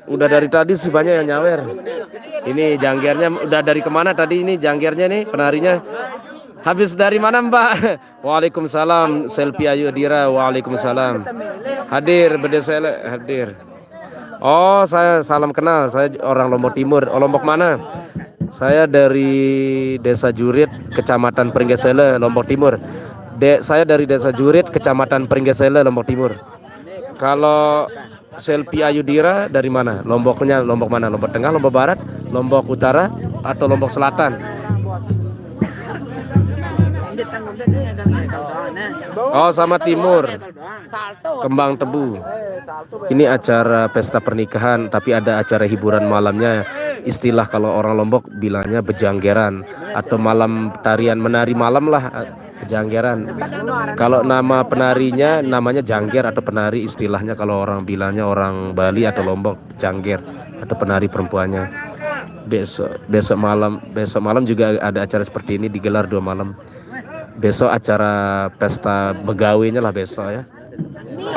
Udah dari tadi sih banyak yang nyawer. Ini janggernya udah dari kemana tadi ini janggernya nih penarinya? Habis dari mana Mbak? Waalaikumsalam. Selfie Ayu Adira. Waalaikumsalam. Hadir Bedesele hadir. Oh saya salam kenal. Saya orang Lombok Timur. Oh, Lombok mana? Saya dari Desa Jurit, Kecamatan Pringgesele, Lombok Timur. Saya dari Desa Jurit, Kecamatan Pringgesele, Lombok Timur. Kalau Selfie Ayu Dira dari mana? Lomboknya Lombok mana? Lombok Tengah, Lombok Barat, Lombok Utara, atau Lombok Selatan? Oh sama timur, Kembang Tebu. Ini acara pesta pernikahan, tapi ada acara hiburan malamnya. Istilah kalau orang Lombok bilangnya bejanggeran atau malam tarian menari malam lah, bejanggeran. Kalau nama penarinya namanya jangger atau penari, istilahnya kalau orang bilangnya orang Bali atau Lombok jangger atau penari perempuannya. Besok malam juga ada acara seperti ini digelar 2 malam. Besok acara pesta begawinya lah besok ya.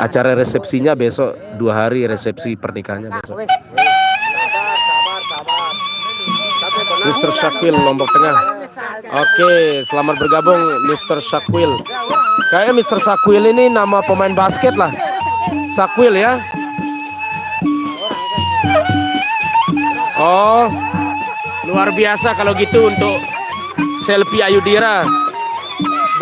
Acara resepsinya besok 2 hari, resepsi pernikahannya besok. Mr. Syakwil Lombok Tengah. Oke, selamat bergabung Mr. Syakwil. Kayaknya Mr. Syakwil ini nama pemain basket lah. Syakwil ya. Oh, luar biasa kalau gitu untuk Selfie Ayu Dira.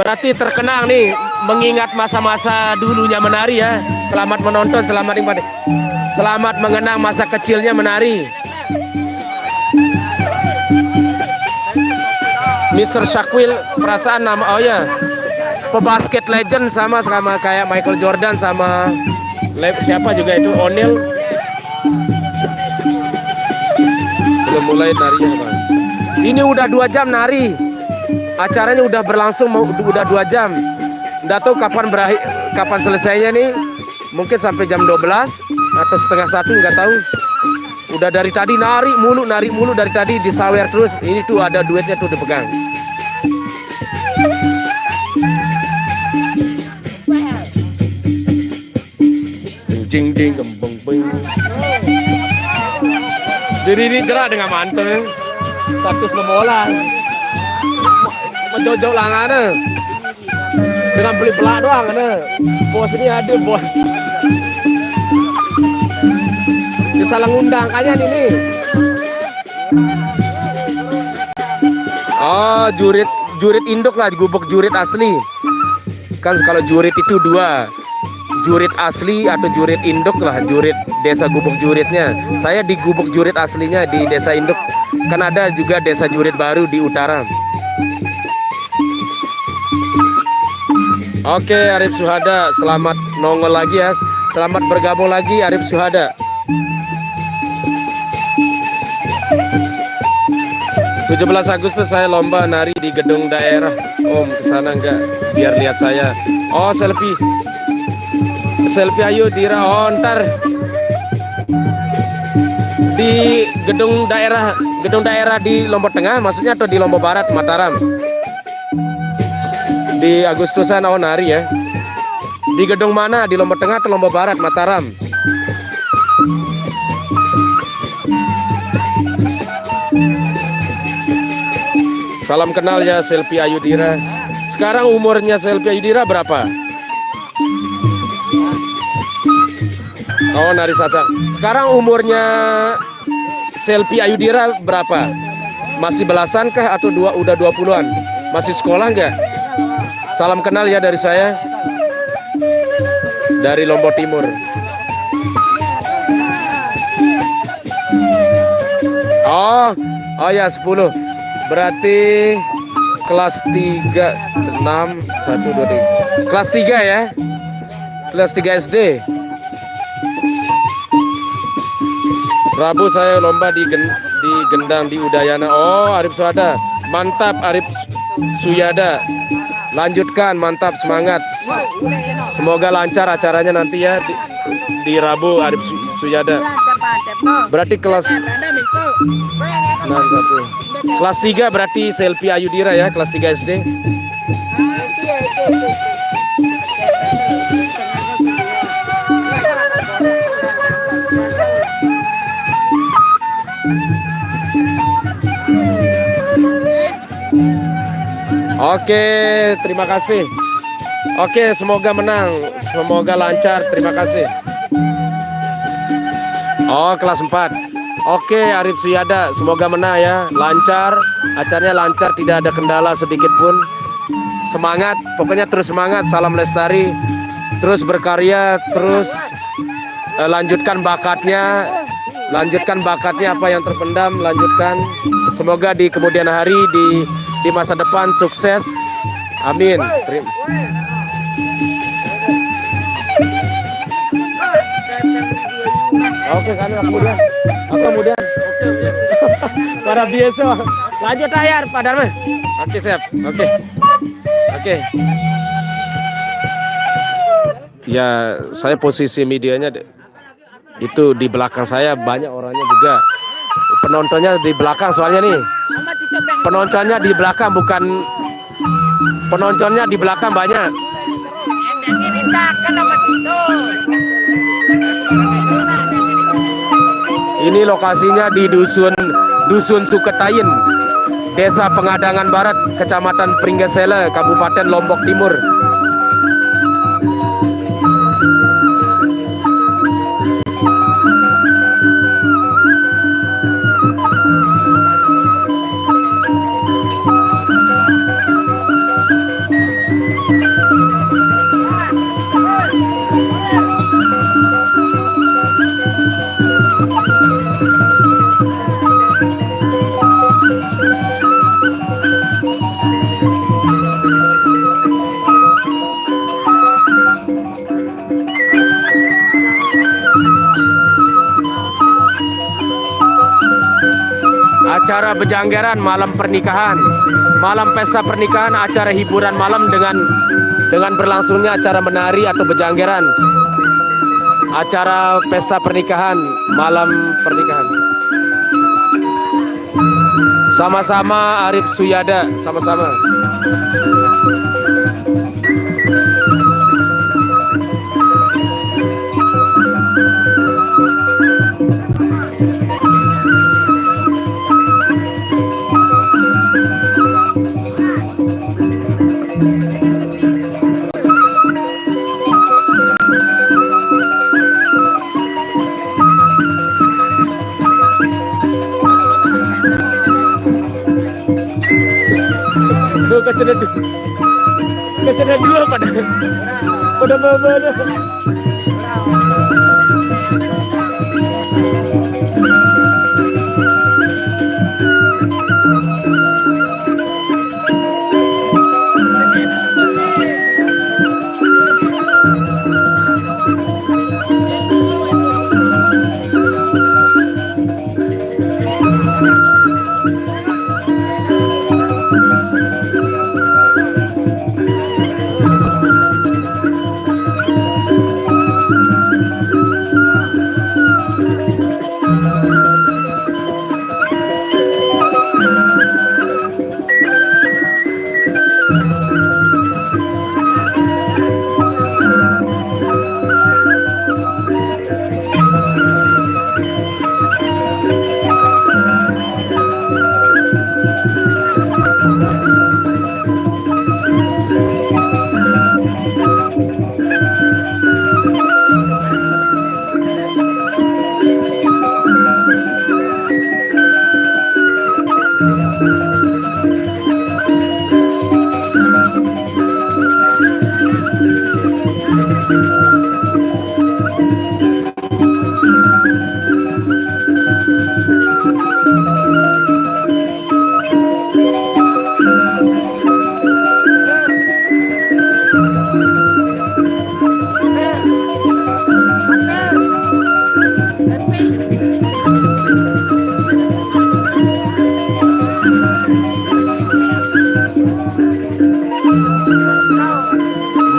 Berarti terkenang nih, mengingat masa-masa dulunya menari ya. Selamat menonton, selamat menikmati. Selamat mengenang masa kecilnya menari. Mr. Syakwil, perasaan nama, oh ya, pebasket legend sama kayak Michael Jordan sama siapa juga itu, O'Neal. Belum mulai narinya Bang. Ini udah 2 jam nari. Acaranya udah berlangsung udah 2 jam. Nggak tahu kapan selesainya nih. Mungkin sampai jam 12 atau setengah 1, nggak tahu. Udah dari tadi nari mulu dari tadi disawer terus. Ini tuh ada duetnya tuh dipegang. Jing jing gembeng beng. Jadi ini jerak dengan mantel. Satu semolan. Menjojok langana dengan beli belak doang ada. Bos ini ada bos. Disalah ngundang kayaknya ini. Oh, jurit induk lah, gubuk jurit asli. Kan kalau jurit itu 2. Jurit asli atau jurit induk lah, jurit desa gubuk juritnya. Saya di gubuk jurit aslinya di desa induk. Kan ada juga desa jurit baru di utara. Oke, Arif Suhada, selamat nongol lagi ya. Selamat bergabung lagi Arif Suhada. 17 Agustus saya lomba nari di gedung daerah. Om kesana enggak? Biar lihat saya. Oh selfie. Selfie ayo Dira. Oh ntar di gedung daerah di Lombok Tengah maksudnya atau di Lombok Barat Mataram? Di Agustusan oh nari ya. Di gedung mana? Di Lombok Tengah atau Lombok Barat Mataram? Salam kenal ya Selfie Ayudira. Sekarang umurnya Selfie Ayudira berapa? Oh nari saja. Sekarang umurnya Selfie Ayudira berapa? Masih belasan kah atau udah 20-an? Masih sekolah nggak? Salam kenal ya dari saya. Dari Lombok Timur. Oh ya 10. Berarti kelas 3 6 1 2 3. Kelas 3 ya. Kelas 3 SD. Rabu saya lomba di Gendang di Udayana. Oh, Arif Suada. Mantap Arif Suyada. Lanjutkan, mantap, semangat. Semoga lancar acaranya nanti ya di Rabu Arif Suyada. Berarti kelas 6 1. Kelas 3 berarti Selfie Ayudira ya, kelas 3 SD. Oke, terima kasih. Oke, semoga menang, semoga lancar, terima kasih. Oh, kelas 4. Oke, Arif Suyada, semoga menang ya, lancar, acaranya lancar, tidak ada kendala sedikit pun. Semangat, pokoknya terus semangat, salam lestari, terus berkarya, terus lanjutkan bakatnya apa yang terpendam, lanjutkan. Semoga di kemudian hari, di masa depan sukses, amin. Oke, kami kemudian. Para biasa. Lanjut ayar Pak Dharma. Oke, siap. Oke. Ya, saya posisi medianya itu di belakang saya, banyak orangnya juga. Penontonnya di belakang soalnya nih. Penontonnya di belakang penontonnya di belakang banyak. Ini lokasinya di Dusun Suketayin, Desa Pengadangan Barat, Kecamatan Pringgesele, Kabupaten Lombok Timur. Acara bejanggeran malam pernikahan, malam pesta pernikahan, acara hiburan malam dengan berlangsungnya acara menari atau bejanggeran, acara pesta pernikahan, malam pernikahan. Sama-sama Arif Suyada, sama-sama. Keceda dua pada bawa.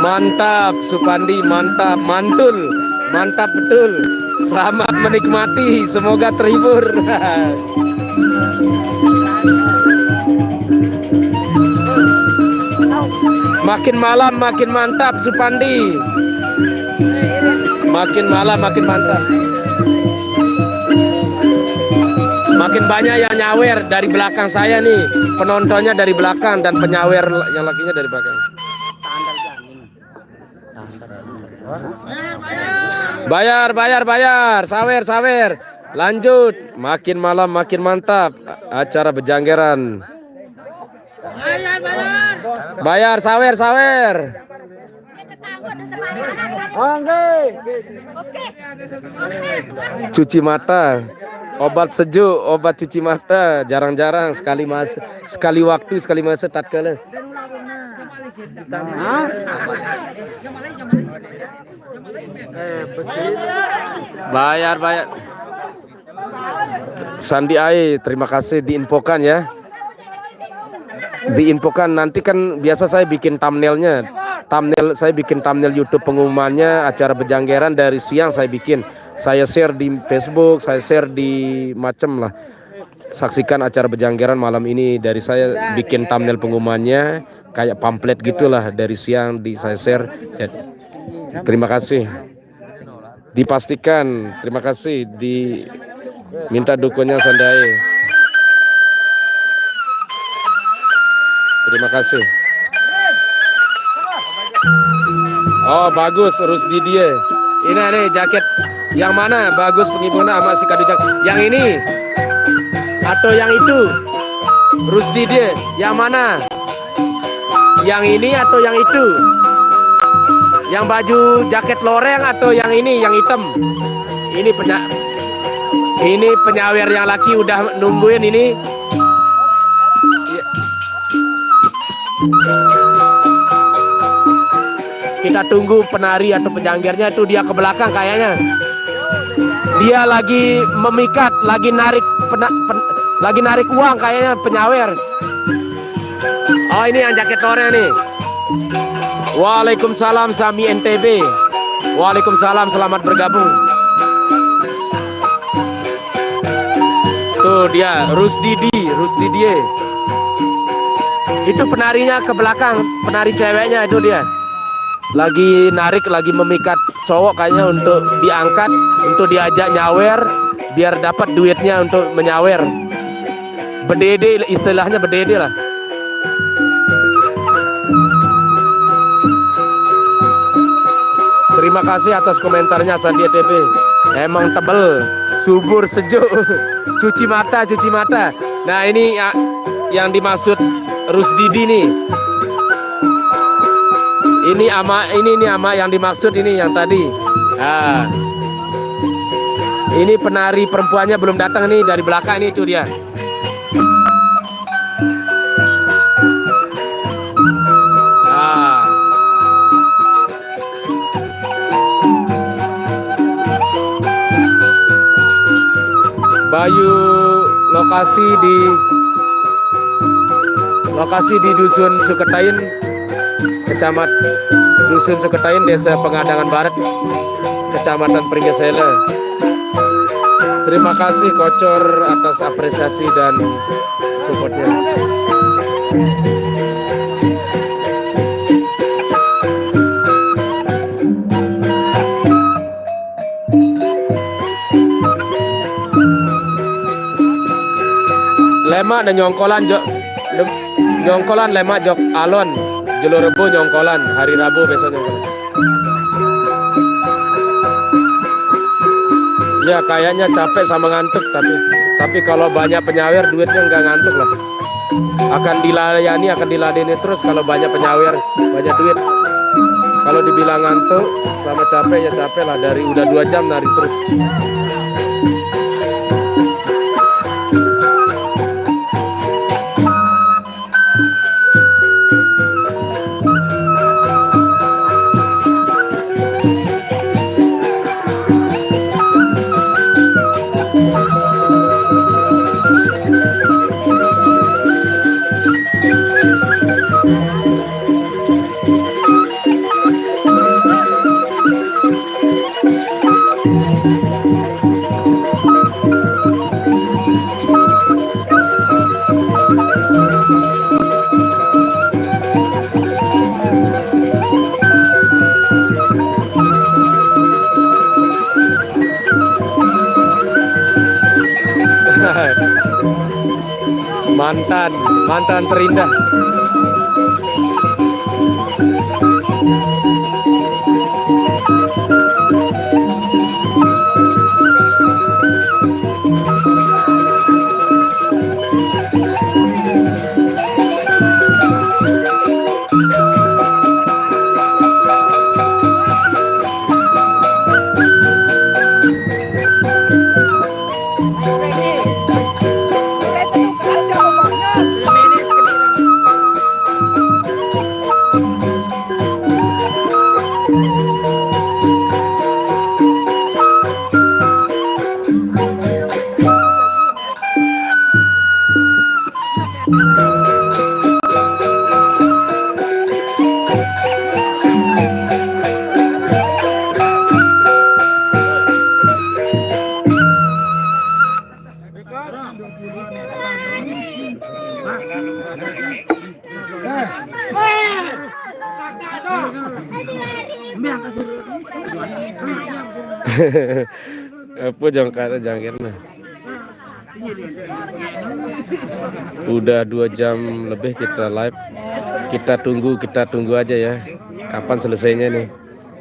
Mantap Supandi, mantap, mantul, mantap betul. Selamat menikmati, semoga terhibur. Makin malam makin mantap Supandi. Makin malam makin mantap. Makin banyak yang nyawer dari belakang saya nih. Penontonnya dari belakang dan penyawer yang lakinya dari belakang. Bayar, bayar, bayar. Sawer, sawer. Lanjut. Makin malam makin mantap. Acara Bejanggeran. Bayar, sawer, sawer. Cuci mata. Obat sejuk, obat cuci mata. Jarang-jarang sekali waktu, sekali masa tatkala. Bayar, bayar. Sandi Ae, terima kasih diinfokan ya. Diinfokan, nanti kan biasa saya bikin thumbnailnya. Saya bikin thumbnail YouTube pengumumannya acara Bejanggeran dari siang saya bikin. Saya share di Facebook, saya share di macem lah. Saksikan acara Bejanggeran malam ini dari saya bikin thumbnail pengumumannya kayak pamflet gitulah dari siang saya share. Ya, terima kasih. Dipastikan, terima kasih diminta dukunnya Sandi Ae. Terima kasih. Oh bagus, Rusdi dia. Ini nih jaket yang mana bagus penghiburan sama si Kadijak. Yang ini atau yang itu? Rusdi dia. Yang mana? Yang ini atau yang itu? Yang baju jaket loreng atau yang ini, yang hitam? Ini penyawer yang laki udah nungguin ini. Kita tunggu penari atau penjanggernya itu dia ke belakang kayaknya. Dia lagi memikat, lagi narik uang kayaknya penyawer. Oh ini yang jaket loreng nih. Waalaikumsalam Sami NTB. Waalaikumsalam, selamat bergabung. Tuh dia Rusdi dia. Itu penarinya ke belakang, penari ceweknya itu dia. Lagi narik, lagi memikat cowok kayaknya untuk diangkat, untuk diajak nyawer biar dapat duitnya untuk menyawer. Bedede istilahnya, bedede lah. Terima kasih atas komentarnya Sandi TV. Emang tebel, subur, sejuk. Cuci mata, cuci mata. Nah ini yang dimaksud Rusdidi nih. Ini ama yang dimaksud ini yang tadi. Nah, ini penari perempuannya belum datang nih dari belakang, ini itu dia. Nah. Bayu lokasi di Dusun Suketain, Kecamatan Dusun Suketain, Desa Pengadangan Barat, Kecamatan Pringgesela. Terima kasih Kocor atas apresiasi dan supportnya. Lemak dan nyongkolan lemak jok alon Jelur Rebo nyongkolan hari Rabu besok nyongkolan. Ya kayaknya capek sama ngantuk, tapi kalau banyak penyawer duitnya nggak ngantuk lah. Akan dilayani, akan diladeni terus kalau banyak penyawer, banyak duit. Kalau dibilang ngantuk sama capek ya capek lah, dari udah 2 jam nari terus. Mantan terindah. Apa jangkir nah. Udah 2 jam lebih kita live. Kita tunggu aja ya. Kapan selesainya nih?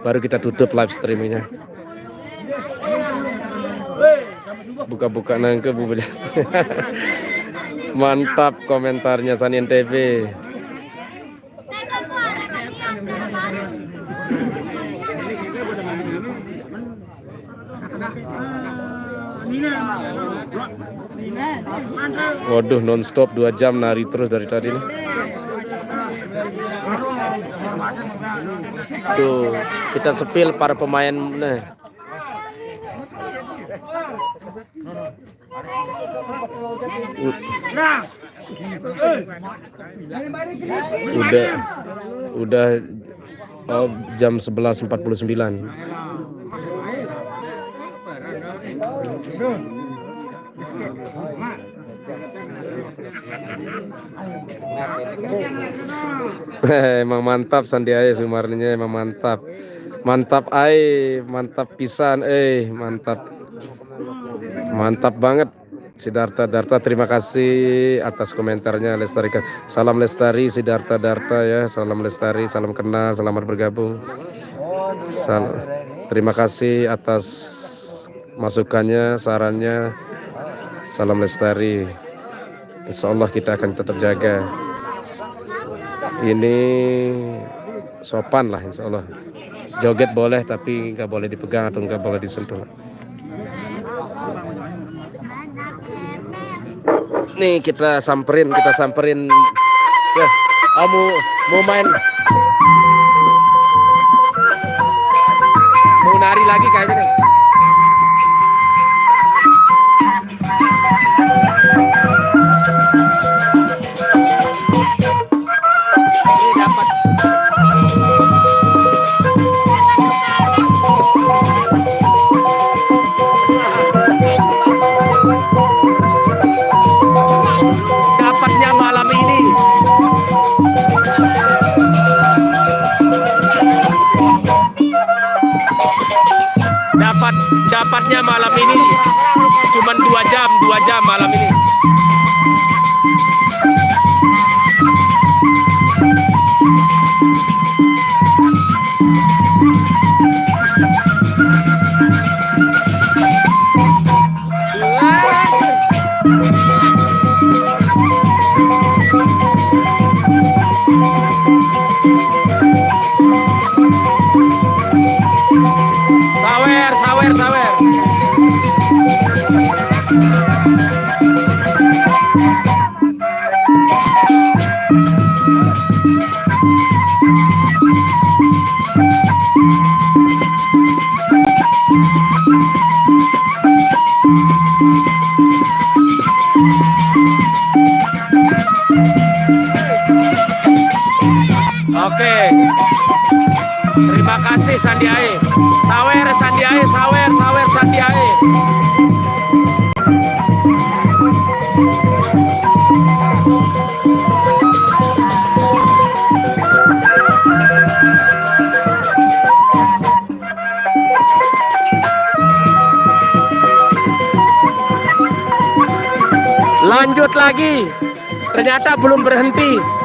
Baru kita tutup live streamingnya. Buka-buka nangke bu. Mantap komentarnya Sanin TV. Waduh, nonstop 2 jam nari terus dari tadi nih. Tuh, kita sepil para pemain nah. Udah jam 11.49. Emang mantap Sandi Ae Sumarninya, emang mantap. Mantap Ae, mantap pisan, mantap banget. Sidarta Darta, terima kasih atas komentarnya. Lestarikan, salam Lestari, Sidarta Darta ya, salam Lestari, salam kenal, selamat bergabung. Terima kasih atas masukannya, sarannya. Salam Lestari. Insya Allah kita akan tetap jaga. Ini sopan lah insya Allah. Joget boleh tapi nggak boleh dipegang atau nggak boleh disentuh. Nih kita samperin ya. Mau main, mau nari lagi kayaknya nih. Dapatnya malam ini. Dapatnya malam ini. Cuman 2 jam malam ini. Terima kasih Sandi Ae. Sawer Sandi Ae, sawer Sandi Ae. Lanjut lagi. Ternyata belum berhenti.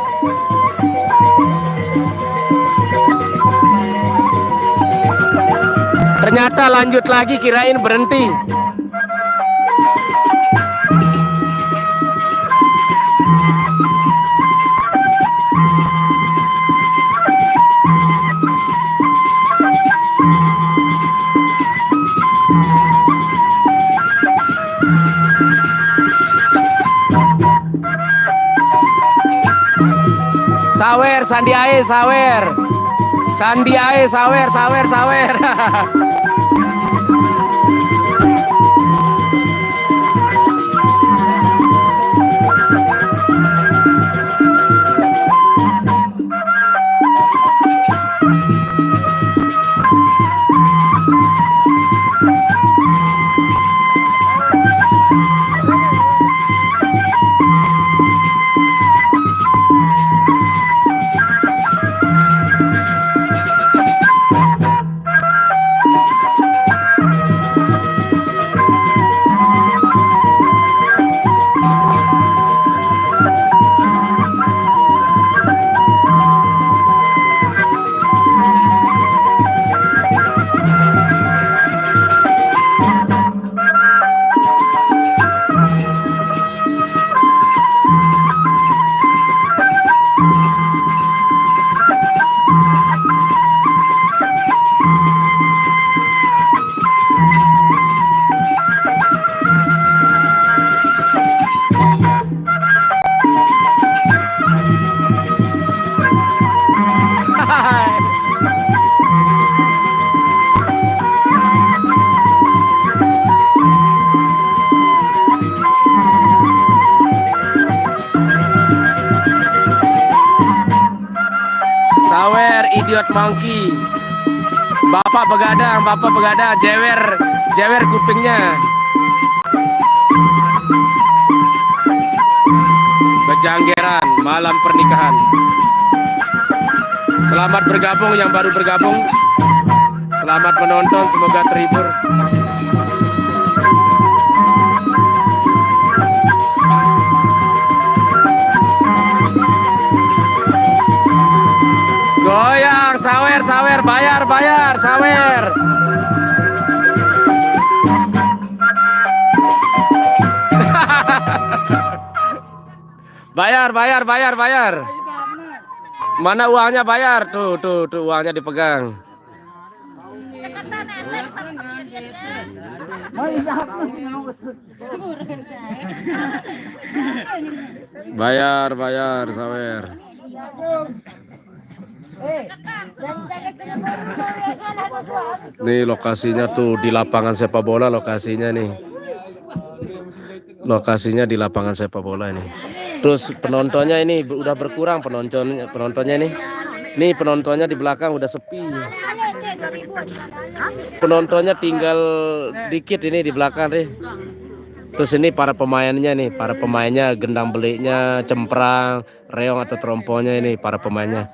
Ternyata lanjut lagi, kirain berhenti. Sawer Sandi Ae, sawer. Sandi Ae, sawer. Sawer idiot monkey. Bapak begadang, jewer kupingnya. Bejanggeran malam pernikahan. Selamat bergabung yang baru bergabung. Selamat menonton, semoga terhibur. Goyang, sawer, bayar, sawer. Bayar. Mana uangnya, bayar? Tuh, uangnya dipegang. Bayar, sawer. Nih lokasinya tuh di lapangan sepak bola, lokasinya nih. Lokasinya di lapangan sepak bola ini. Terus penontonnya ini udah berkurang, penontonnya nih. Nih penontonnya di belakang udah sepi. Penontonnya tinggal dikit ini di belakang nih. Terus ini para pemainnya gendang beliknya, cemprang, reong atau tromponya ini para pemainnya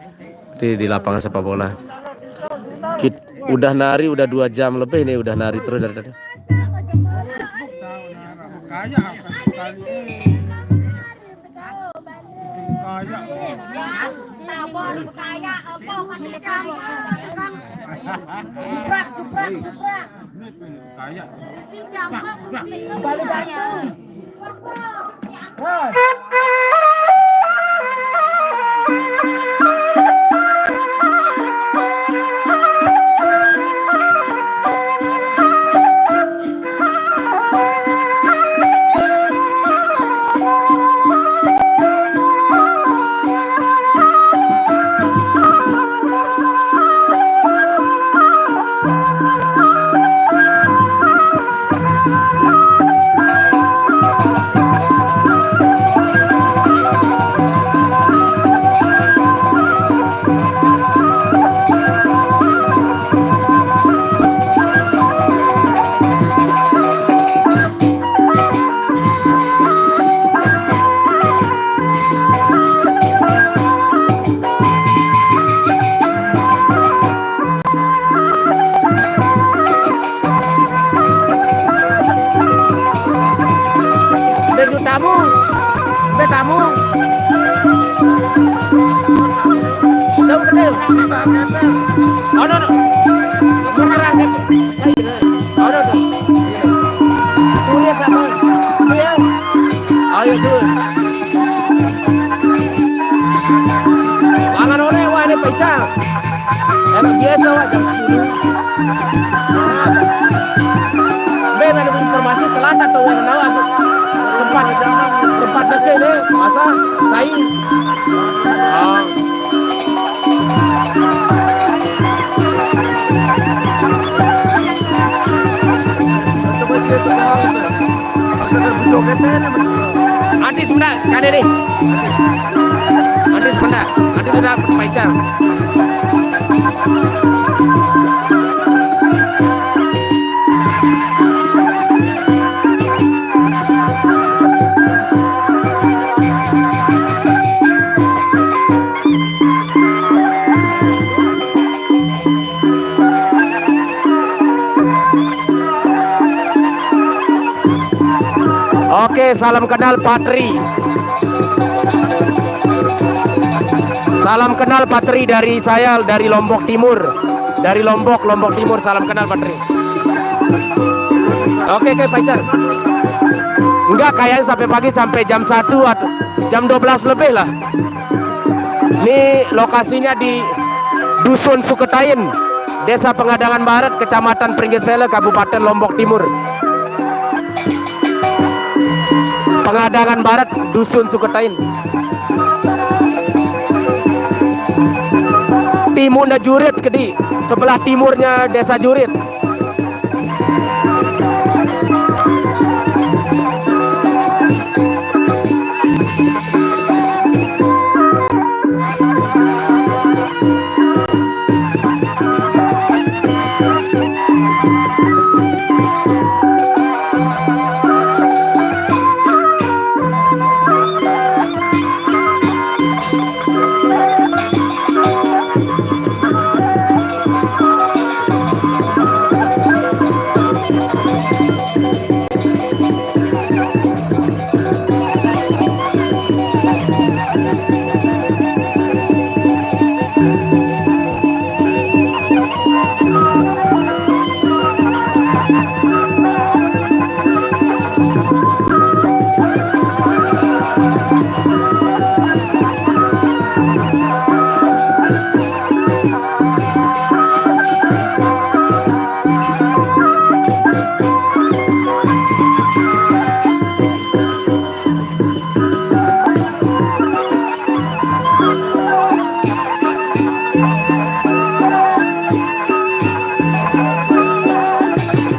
di lapangan sepak bola. Udah nari udah 2 jam lebih nih, udah nari terus dari tadi. Agak biasa Wak, jam 10. Ben ada informasi telat atau yang tahu atau sempat dekat deh masa saing. Ah. Nanti sebentar, kan ini. Nanti sebentar, nanti sudah pacar. Oke, salam kenal Patri. Salam kenal Patri dari saya dari Lombok Timur. Dari Lombok Timur, salam kenal Patri. Oke, pacar. Enggak, kayaknya sampai pagi sampai jam 1 atau jam 12 lebih lah. Ini lokasinya di Dusun Suketain, Desa Pengadangan Barat, Kecamatan Pringgesele, Kabupaten Lombok Timur. Pengadangan Barat, Dusun Suketain. Timurnya Jurit, kedi. Sebelah timurnya Desa Jurit.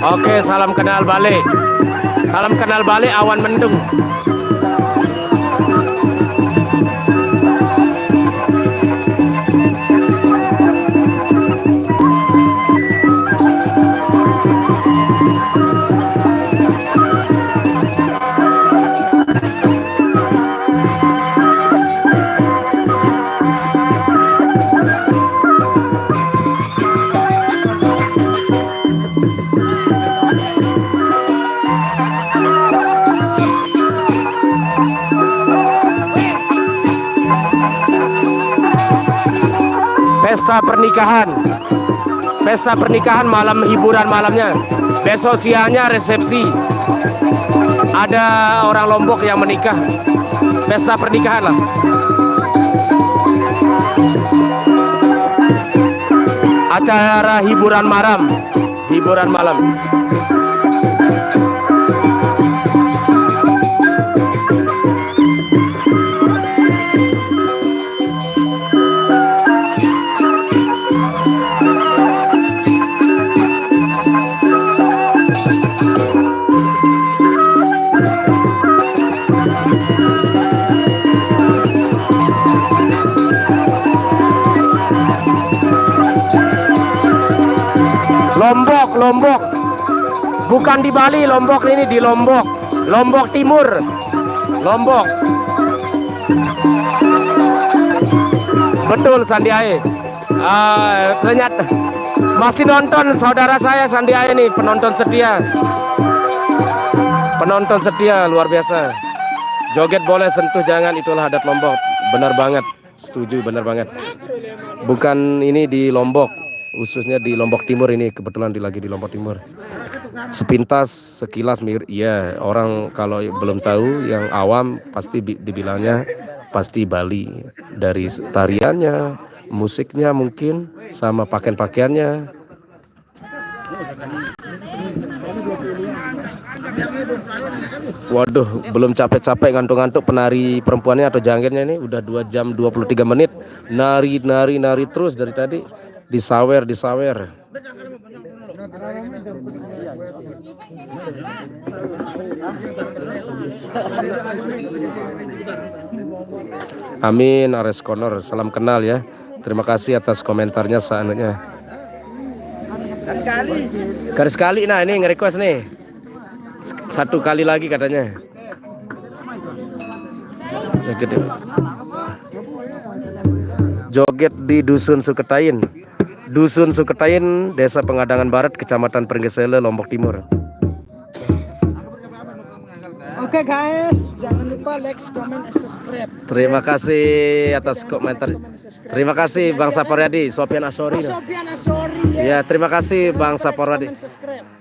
Oke, salam kenal balik. Salam kenal balik awan mendung. Pesta pernikahan malam hiburan malamnya. Besok siangnya resepsi. Ada orang Lombok yang menikah. Pesta pernikahan lah. Acara hiburan malam. Lombok. Bukan di Bali, Lombok ini di Lombok. Lombok Timur. Lombok. Betul Sandi Ae. Ternyata masih nonton saudara saya Sandi Ae nih, penonton setia. Penonton setia luar biasa. Joget boleh, sentuh jangan, itulah adat Lombok. Benar banget. Setuju, benar banget. Bukan ini di Lombok, khususnya di Lombok Timur ini, kebetulan lagi di Lombok Timur. Sepintas, sekilas mirip, ya orang kalau belum tahu, yang awam pasti dibilangnya pasti Bali. Dari tariannya, musiknya mungkin sama pakaian-pakaiannya. Waduh, belum capek-capek ngantuk-ngantuk penari perempuannya atau jangkirnya ini udah 2 jam 23 menit nari terus dari tadi, disawer. Amin Ares Konor, salam kenal ya. Terima kasih atas komentarnya seandainya. Garis kali, nah ini nge-request nih. 1 kali lagi katanya. Joget di Dusun Suketain. Dusun Suketain, Desa Pengadangan Barat, Kecamatan Pringgesele, Lombok Timur. Oke guys, jangan lupa like, comment, and subscribe. Terima kasih atas komentar. Terima kasih Bang Saporyadi, Sofian Asori. Sofian Asori Ya, terima kasih Bang Saporyadi.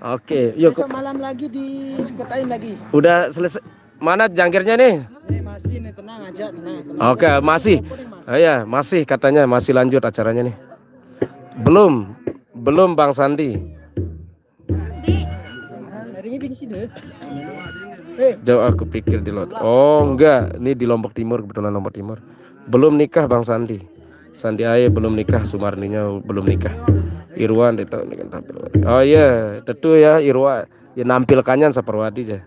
Oke, yuk. Besok malam lagi di Suketain lagi. Udah selesai. Mana jangkirnya nih? Masih nih, tenang aja, tenang. Oke, masih. Oh, ya, masih katanya masih lanjut acaranya nih. Belum Bang Sandi. Jauh aku pikir di Lot. Oh enggak, ini di Lombok Timur, kebetulan Lombok Timur. Belum nikah Bang Sandi. Sandi Aye belum nikah, Sumarninya belum nikah. Irwan itu kan tampil. Oh iya, tentu ya Irwan. Ya nampilkannya Saparwadi aja.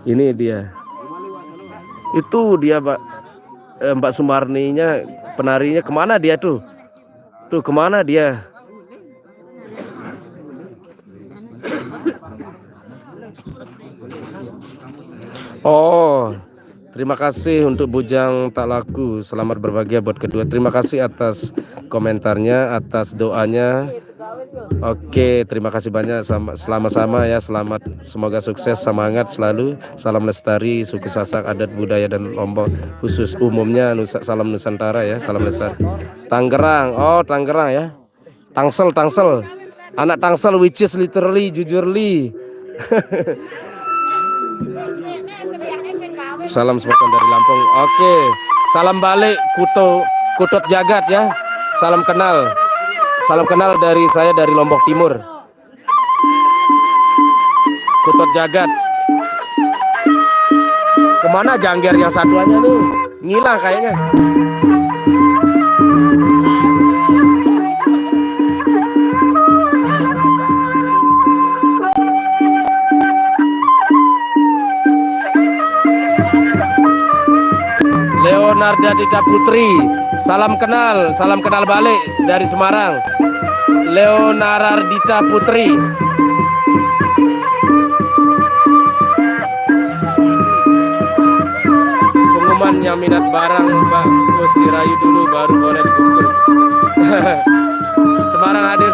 Ini dia. Itu dia Mbak Sumarninya, penarinya kemana dia tuh? Tuh kemana dia? Oh, terima kasih untuk Bujang Tak Laku. Selamat berbahagia buat kedua. Terima kasih atas komentarnya, atas doanya. Oke, terima kasih banyak. Sama-sama ya. Selamat, semoga sukses, semangat selalu. Salam lestari suku Sasak, adat budaya dan Lombok khusus umumnya. Salam Nusantara ya. Salam lestari. Tangerang. Oh, Tangerang ya. Tangsel. Anak Tangsel, which is literally jujurly. Salam spontan dari Lampung. Oke, salam balik Kutut Jagat ya. Salam kenal dari saya dari Lombok Timur. Kutut Jagat. Kemana jangger yang satuannya nih? Ngilang kayaknya. Leonarda Dita Putri, salam kenal balik dari Semarang. Leonarda Dita Putri. Pengumuman yang minat barang bagus dirayu dulu baru boleh dibungkus. Semarang hadir,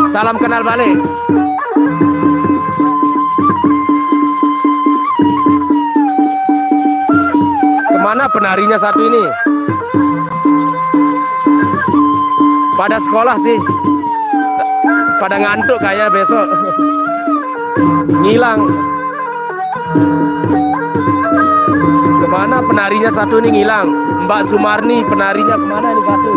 salam kenal balik. Kemana penarinya satu ini? Pada sekolah sih. Pada ngantuk kayak besok. Ngilang. Kemana penarinya satu ini ngilang? Mbak Sumarni penarinya kemana ini satu?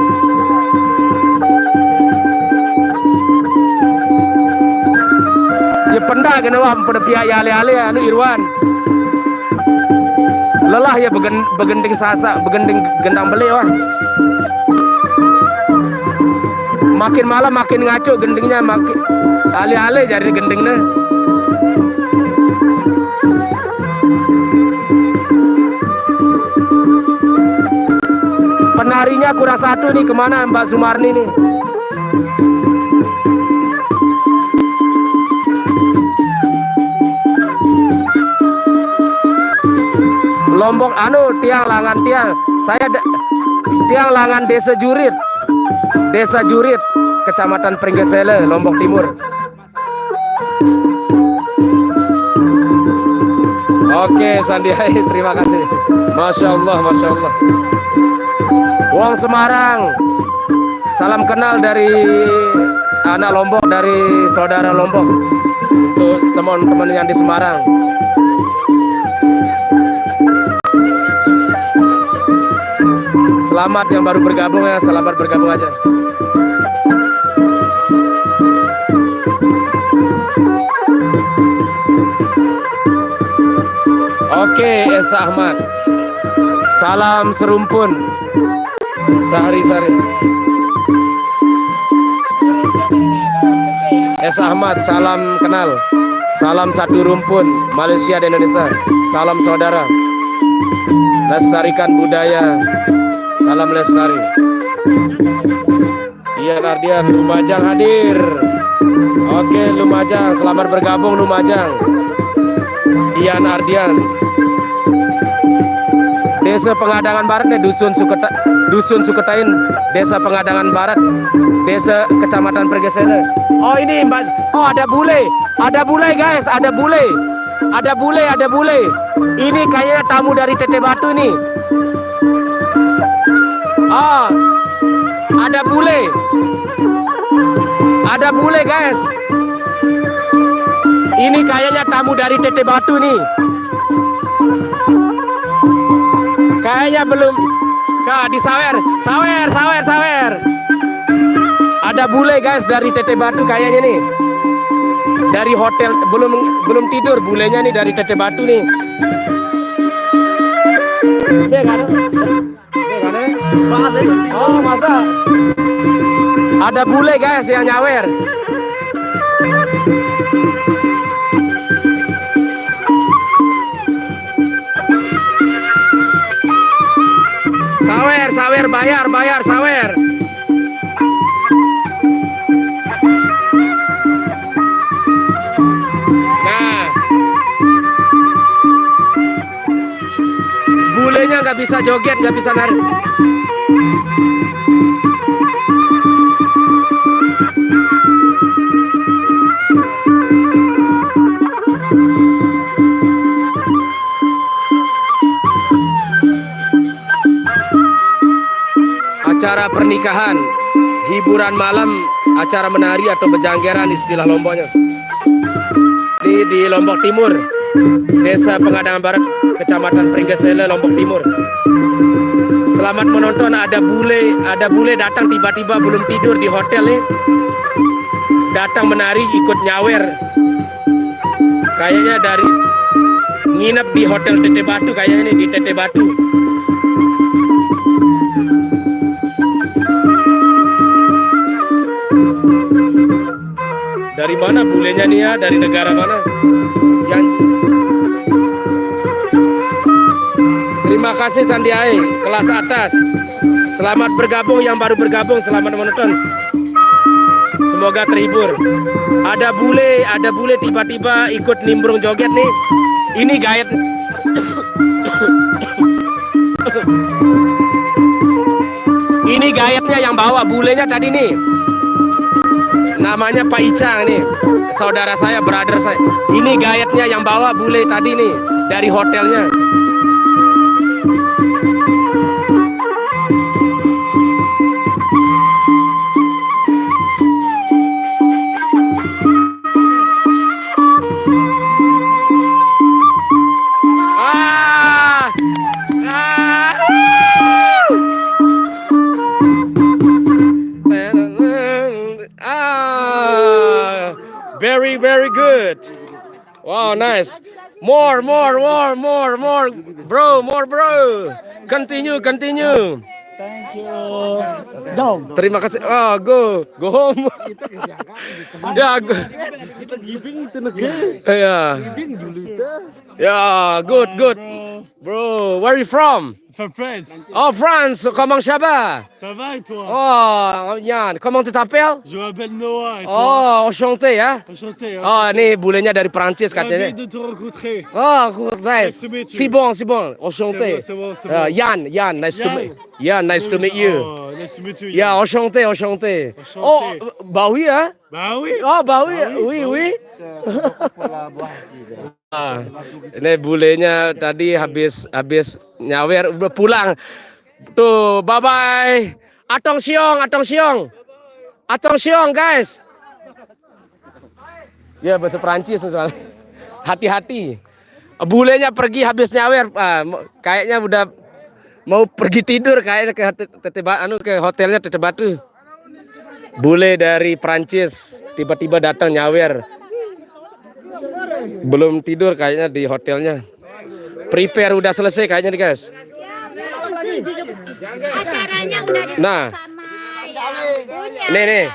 Ya pendak kena wah pada pihak ale-ale anu Irwan. Lelah ya begending sasak, begending gendang beli wah. Makin malam makin ngaco gendingnya, makin ale-ale jadi gendingnya. Penarinya kurang satu nih, kemana Mbak Sumarni nih? Lombok tiang langan tiang. Saya tiang langan Desa Jurit, Kecamatan Pringgesele, Lombok Timur. Oke, Sandiai, terima kasih. Masya Allah. Wong Semarang, salam kenal dari anak Lombok, dari saudara Lombok untuk teman-teman yang di Semarang. Selamat yang baru bergabung ya, selamat bergabung aja. Oke, Esa Ahmad. Salam serumpun. Sehari-hari. Esa Ahmad, salam kenal. Salam satu rumpun, Malaysia dan Indonesia. Salam saudara. Lestarikan budaya. Salam lestari. Iya, Ardian, Lumajang hadir. Oke, Lumajang, selamat bergabung Lumajang. Ian Ardian. Desa Pengadangan Barat ya, Dusun Suketain, Desa Pengadangan Barat, Desa Kecamatan Pergesele. Oh ini Mbak, oh ada bule guys, ada bule. Ini kayaknya tamu dari Teteh Batu ini. Oh, ada bule guys. Ini kayaknya tamu dari Teteh Batu nih. Kayaknya belum. Nah, di sawer. Ada bule guys dari Teteh Batu kayaknya nih. Dari hotel belum tidur bulenya nih dari Teteh Batu nih. Iya kan? Oh masa? Ada bule guys yang nyawer. Sawer, bayar, sawer. Nah, bulenya nggak bisa joget, nggak bisa nari. Acara pernikahan, hiburan malam, acara menari atau bejanggeran istilah Lomboknya. Di Lombok Timur, Desa Pengadangan Barat, Kecamatan Pringgesele, Lombok Timur. Selamat menonton. Ada bule datang tiba-tiba belum tidur di hotel nih. Datang menari ikut nyawer. Kayaknya dari nginep di hotel Teteh Batu kayaknya nih, di Teteh Batu. Dari mana bulenya nih ya? Dari negara mana? Terima kasih Sandiae, kelas atas. Selamat bergabung yang baru bergabung, selamat menonton. Semoga terhibur. Ada bule tiba-tiba ikut nimbrung joget nih. Ini gayet. Ini gayetnya yang bawa bulenya tadi nih. Namanya Pak Icang nih, saudara saya, brother saya. Ini gayetnya yang bawa bule tadi nih dari hotelnya. Very good. Wow, nice. More, bro. Continue. Thank you. Dong. Terima kasih. Oh, go home. Ya, Kita giving itu negara. ya, Giving dulu itu. ya, good. Bro, where you from? From France. Oh, France. Comment ça va? Ça va et toi? Oh, Yann. Comment tu t'appelles? Je m'appelle Noah et toi? Oh, enchanté ya. Enchanté. Oh, ini bulenya dari Prancis katanya. Ravi de te rencontrer. Oh, nice. Nice to meet you. C'est bon. Enchanté. C'est bon. Yann, nice to meet. Yann. Nice to meet you. Oh, nice to meet you. Ya, enchanté. Oh, bah oui ya. Bah oui. Oh, bah oui. Ah, ini bulenya tadi habis nyawer udah pulang. Tuh, bye bye. Atong siong guys. Ya bahasa Prancis soalnya. Hati-hati. Bulenya pergi habis nyawer. Kayaknya udah mau pergi tidur kayaknya ke ke hotelnya Tete Batu. Bule dari Prancis tiba-tiba datang nyawer. Belum tidur kayaknya di hotelnya. Prepare udah selesai kayaknya nih guys. Acaranya udah Nah, sama yang punya. nih.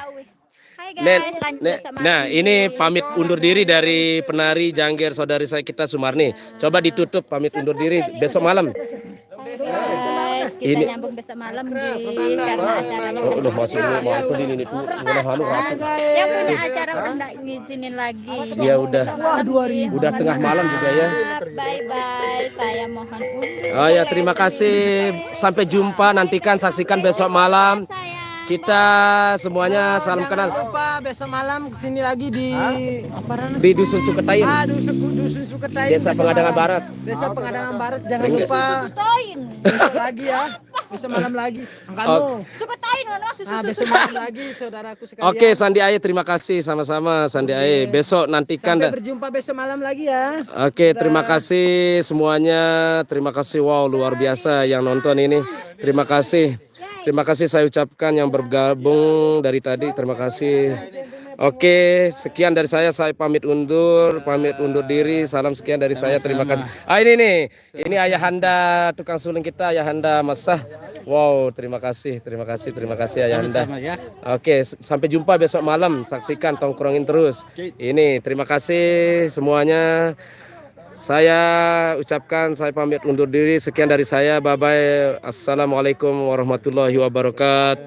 Hai guys, lanjut bersama Nah, ini pamit undur diri dari penari Jangger saudari saya kita Sumarni. Coba ditutup pamit undur diri besok malam. Guys, kita Ini- nyambung besok malam di karena acaranya Oh, udah masuk ini mau aku ini tuh mana halu ratu. yang punya acara udah nggak ngizinin lagi. Ya udah. Wah, 2000. Udah tengah malam juga ya. Bye bye, saya mohon undur. Oh ya, terima kasih. Sampai jumpa, nantikan saksikan besok malam. Kita semuanya salam kenal Lupa besok malam kesini lagi di apa namanya? di Dusun Suketain, Dusun Suketain. Desa Pengadangan Barat. Desa Pengadangan Barat. Jangan Ringgit. lupa Toin. besok lagi ya. Besok malam lagi. Angkatmu. Suka tain mana susu. Nah, besok malam lagi saudaraku sekalian. Oke, Sandi Aye, terima kasih sama-sama Sandi Aye. Besok nantikan. Sampai berjumpa besok malam lagi ya. Oke, terima kasih semuanya. Terima kasih, wow, luar biasa yang nonton ini. Terima kasih. Terima kasih saya ucapkan yang bergabung dari tadi. Terima kasih. Oke, sekian dari saya pamit undur diri. Salam sekian dari saya. Terima kasih. Ini nih, ini ayahanda tukang suling kita, ayahanda Masah. Wow, terima kasih ayahanda. Oke, sampai jumpa besok malam. Saksikan, tongkrongin terus. Ini, terima kasih semuanya. Saya ucapkan saya pamit undur diri. Sekian dari saya. Bye bye. Assalamualaikum warahmatullahi wabarakatuh.